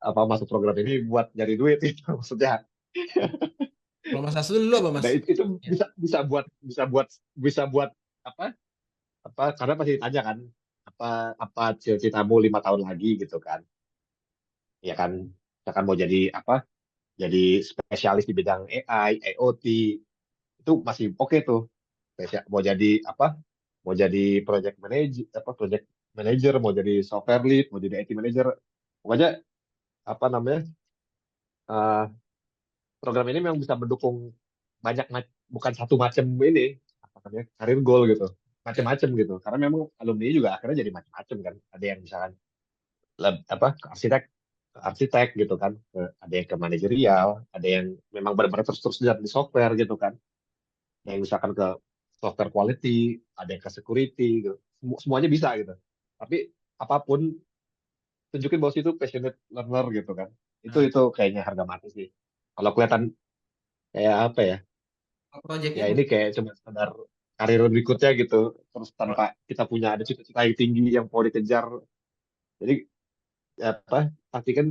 apa masuk program ini buat nyari duit itu maksudnya. Kalau Mas Asrul dulu apa Mas? Nah, itu Ya. bisa buat apa karena pasti ditanya kan, apa apa cita-citamu 5 tahun lagi gitu kan, ya kan, misalkan mau jadi apa, jadi spesialis di bidang AI, IoT, itu masih oke tuh. Mau jadi apa, mau jadi project manager, mau jadi software lead, mau jadi IT manager, pokoknya apa namanya, eh, program ini memang bisa mendukung bukan satu macam ini apa namanya karir goal gitu, Ya. macam-macam gitu, karena memang alumni juga akhirnya jadi macam-macam kan. Ada yang misalkan apa ke arsitek gitu kan, ada yang ke manajerial, ada yang memang benar-benar terus di software gitu kan, yang misalkan ke software quality, ada yang ke security gitu. Semuanya bisa gitu. Tapi apapun tunjukin bahwa itu passionate learner gitu kan. itu Nah, itu kayaknya harga mati sih. Kalau kelihatan kayak apa ya, projectnya ya ini kayak cuma sekedar karir berikutnya gitu. Terus Oh, tanpa kita punya ada cita-cita yang tinggi yang mau dikejar. Jadi apa? Pasti kan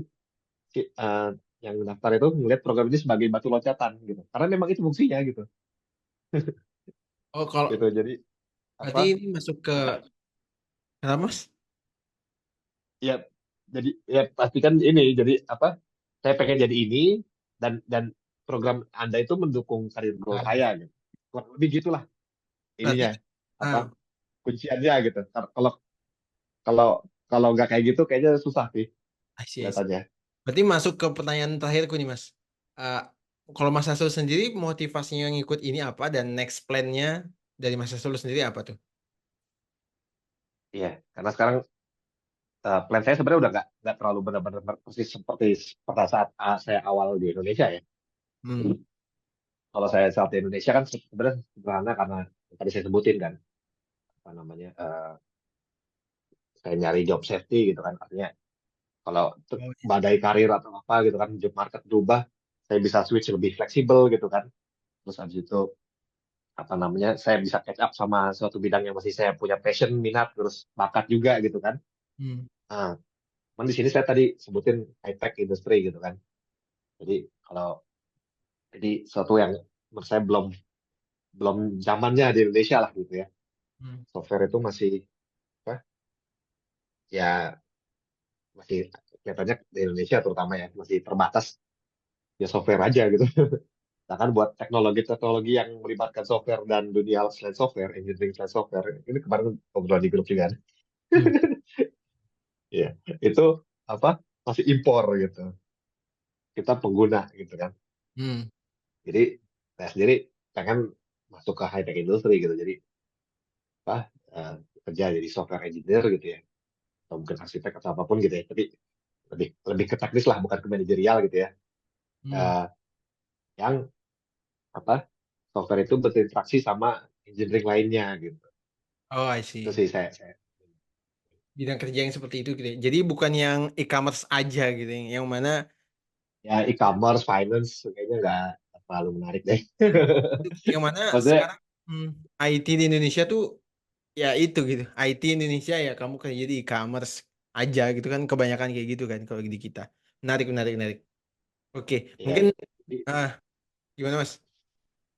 eh, yang daftar itu melihat program ini sebagai batu loncatan gitu. Karena memang itu fungsinya gitu. oh kalau Gitu. Jadi berarti apa? ini masuk ke Karena kenapa mas? ya jadi ya pastikan ini jadi apa? Saya pengen jadi ini dan program Anda itu mendukung karir goal Ah, saya gitu. Kurang lebih gitulah berarti ininya apa ah, kunciannya gitu. Kalau kalau kalau nggak kayak gitu kayaknya susah sih I see, I see. kelihatannya. Berarti masuk ke pertanyaan terakhirku nih mas. Ah, kalau Mas Hasul sendiri motivasinya ngikut ini apa dan next plan-nya dari Mas Hasul sendiri apa tuh? Iya, karena sekarang plan saya sebenarnya udah nggak terlalu benar-benar persis seperti pada saat saya awal di Indonesia ya. Hmm. Kalau saya saat di Indonesia kan sebenarnya sederhana karena tadi saya sebutin kan apa namanya saya nyari job safety gitu kan artinya kalau Oh, badai karir atau apa gitu kan job market berubah saya bisa switch lebih fleksibel gitu kan terus habis itu apa namanya saya bisa catch up sama suatu bidang yang masih saya punya passion minat terus bakat juga gitu kan hmm. nah cuman di sini saya tadi sebutin high tech industry gitu kan jadi kalau jadi suatu yang menurut saya belum belum zamannya di Indonesia lah gitu ya Hmm. software itu masih apa ya masih kelihatannya di Indonesia terutama ya masih terbatas ya software aja gitu. Nah kan buat teknologi-teknologi yang melibatkan software dan dunia selain software, engineering selain software, ini kemarin ngobrol di grup juga kan. Hmm. Ya, itu apa masih impor gitu. Kita pengguna gitu kan. Hmm. Jadi saya sendiri pengen masuk ke high tech industry gitu. Jadi apa eh, kerja jadi software engineer gitu ya. Atau mungkin arsitek atau apapun gitu ya. Tapi lebih lebih ke teknis lah, bukan ke manajerial gitu ya. Hmm. Eh, yang apa software itu berinteraksi sama engineering lainnya gitu. Oh, I Itu see. sih saya Bidang kerja yang seperti itu gitu ya. Jadi bukan yang e-commerce aja gitu yang mana ya e-commerce, finance kayaknya nggak terlalu menarik deh. yang mana Maksudnya sekarang hmm, IT di Indonesia tuh ya itu gitu. IT Indonesia ya kamu kerja di e-commerce aja gitu kan kebanyakan kayak gitu kan kalau di kita. Menarik, menarik, menarik. Oke, ya, mungkin i- ah gimana Mas?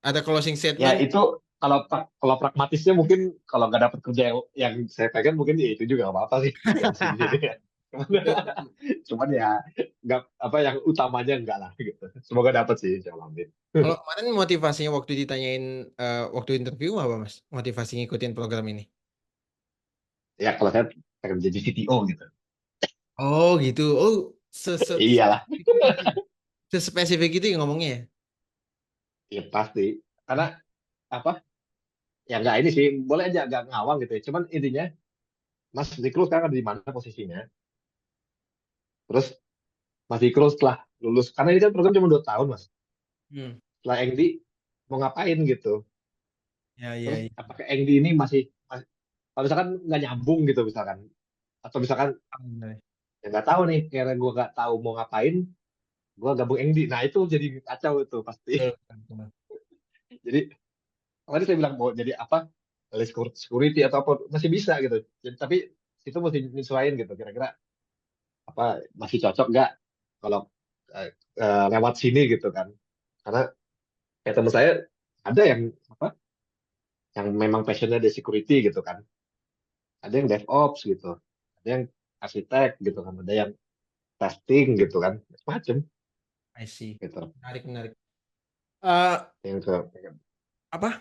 Ada closing ya statement? itu kalau pragmatisnya mungkin kalau nggak dapat kerja yang saya pengen mungkin ya itu juga nggak apa-apa sih yang di sini ya. Cuman, Betul, betul. cuman ya nggak apa yang utamanya enggak lah gitu. Semoga dapat sih, insyaallah. Amin. Kalau kemarin motivasinya waktu ditanyain waktu interview apa Mas? Motivasi ngikutin program ini? Ya kalau saya pengen jadi CTO gitu. Oh gitu. Oh Iyalah, spesifik itu berarti. Sespesifik itu yang ngomongnya ya? ya pasti. Karena apa? Ya nggak ini sih, boleh aja nggak ngawang gitu ya. Cuman intinya, Mas Zikru sekarang ada di mana posisinya? Terus Mas Zikru setelah lulus, karena ini kan program cuma 2 tahun, Mas. Hmm. Setelah Engdi, mau ngapain gitu. Ya, ya, Terus ya. apakah Engdi ini kalau misalkan nggak nyambung gitu misalkan. Atau misalkan, Benar. ya nggak tahu nih, karena gue nggak tahu mau ngapain, gue gabung Engdi. Nah itu jadi kacau itu pasti. Betul, betul. Jadi, tadi saya bilang mau jadi apa, security atau apa, masih bisa gitu. Jadi, tapi itu mesti nyesuaiin gitu, kira-kira apa masih cocok nggak kalau eh, lewat sini gitu kan. Karena kayak teman saya ada yang apa yang memang passionnya di security gitu kan ada yang DevOps gitu ada yang arsitek gitu kan ada yang testing gitu kan macam I see. gitu Menarik, menarik. Eh yang ke apa?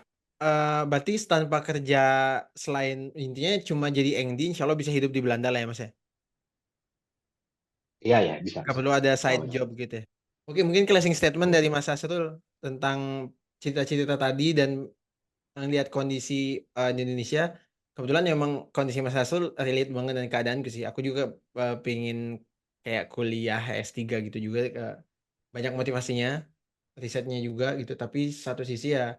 Berarti tanpa kerja selain intinya cuma jadi Engdi, insya Allah bisa hidup di Belanda lah ya Mas ya? iya ya bisa Gak bisa perlu ada kalau side benar job gitu ya. Oke, mungkin closing statement betul dari Mas Asrul tentang cita-cita tadi dan melihat kondisi di Indonesia. Kebetulan memang kondisi Mas Asrul relate banget dengan keadaanku sih. Aku juga pengen kayak kuliah S3 gitu juga. Banyak motivasinya, risetnya juga gitu. Tapi satu sisi ya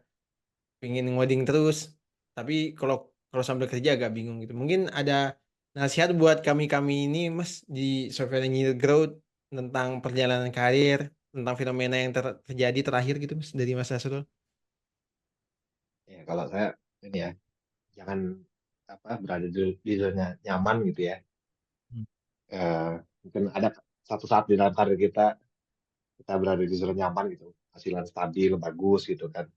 pengen ngoding terus. Tapi kalau kalau sambil kerja agak bingung gitu. Mungkin ada nasihat buat kami-kami ini Mas di software engineer growth tentang perjalanan karir, tentang fenomena yang terjadi terakhir gitu Mas dari Mas Asrul. ya kalau saya ini ya, jangan berada di zona nyaman gitu ya. Hmm. Mungkin ada satu saat di dalam karir kita berada di zona nyaman gitu, hasilan stabil, bagus gitu kan,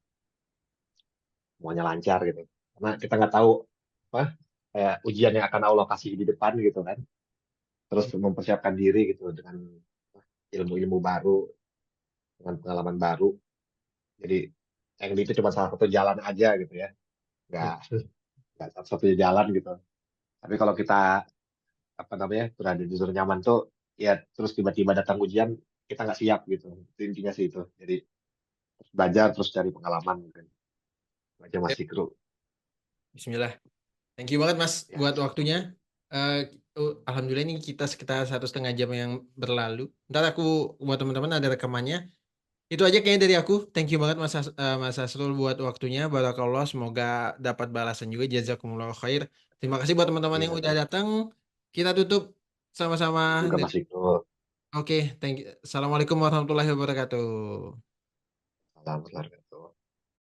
semuanya lancar gitu. Karena kita nggak tahu apa kayak ujian yang akan Allah kasih di depan gitu kan. Terus mempersiapkan diri gitu dengan ilmu-ilmu baru, dengan pengalaman baru. Jadi yang itu cuma salah satu jalan aja gitu ya, nggak nggak satu-satunya jalan gitu. Tapi kalau kita berada di zona nyaman tuh ya terus tiba-tiba datang ujian kita nggak siap gitu. Itu intinya sih itu. Jadi terus belajar terus cari pengalaman gitu. Baca Mas Sip. Ikru. Bismillah. Thank you banget Mas Ya, buat waktunya. Alhamdulillah ini kita sekitar 1,5 jam yang berlalu. Ntar aku buat teman-teman ada rekamannya. Itu aja kayaknya dari aku. Thank you banget Mas Asrul buat waktunya. Barakallah. Semoga dapat balasan juga. Jazakumullah khair. Terima kasih buat teman-teman yang iya, udah datang. Kita tutup sama-sama. juga Mas Ikru. Oke, thank you. Assalamualaikum warahmatullahi wabarakatuh. Salam, salam.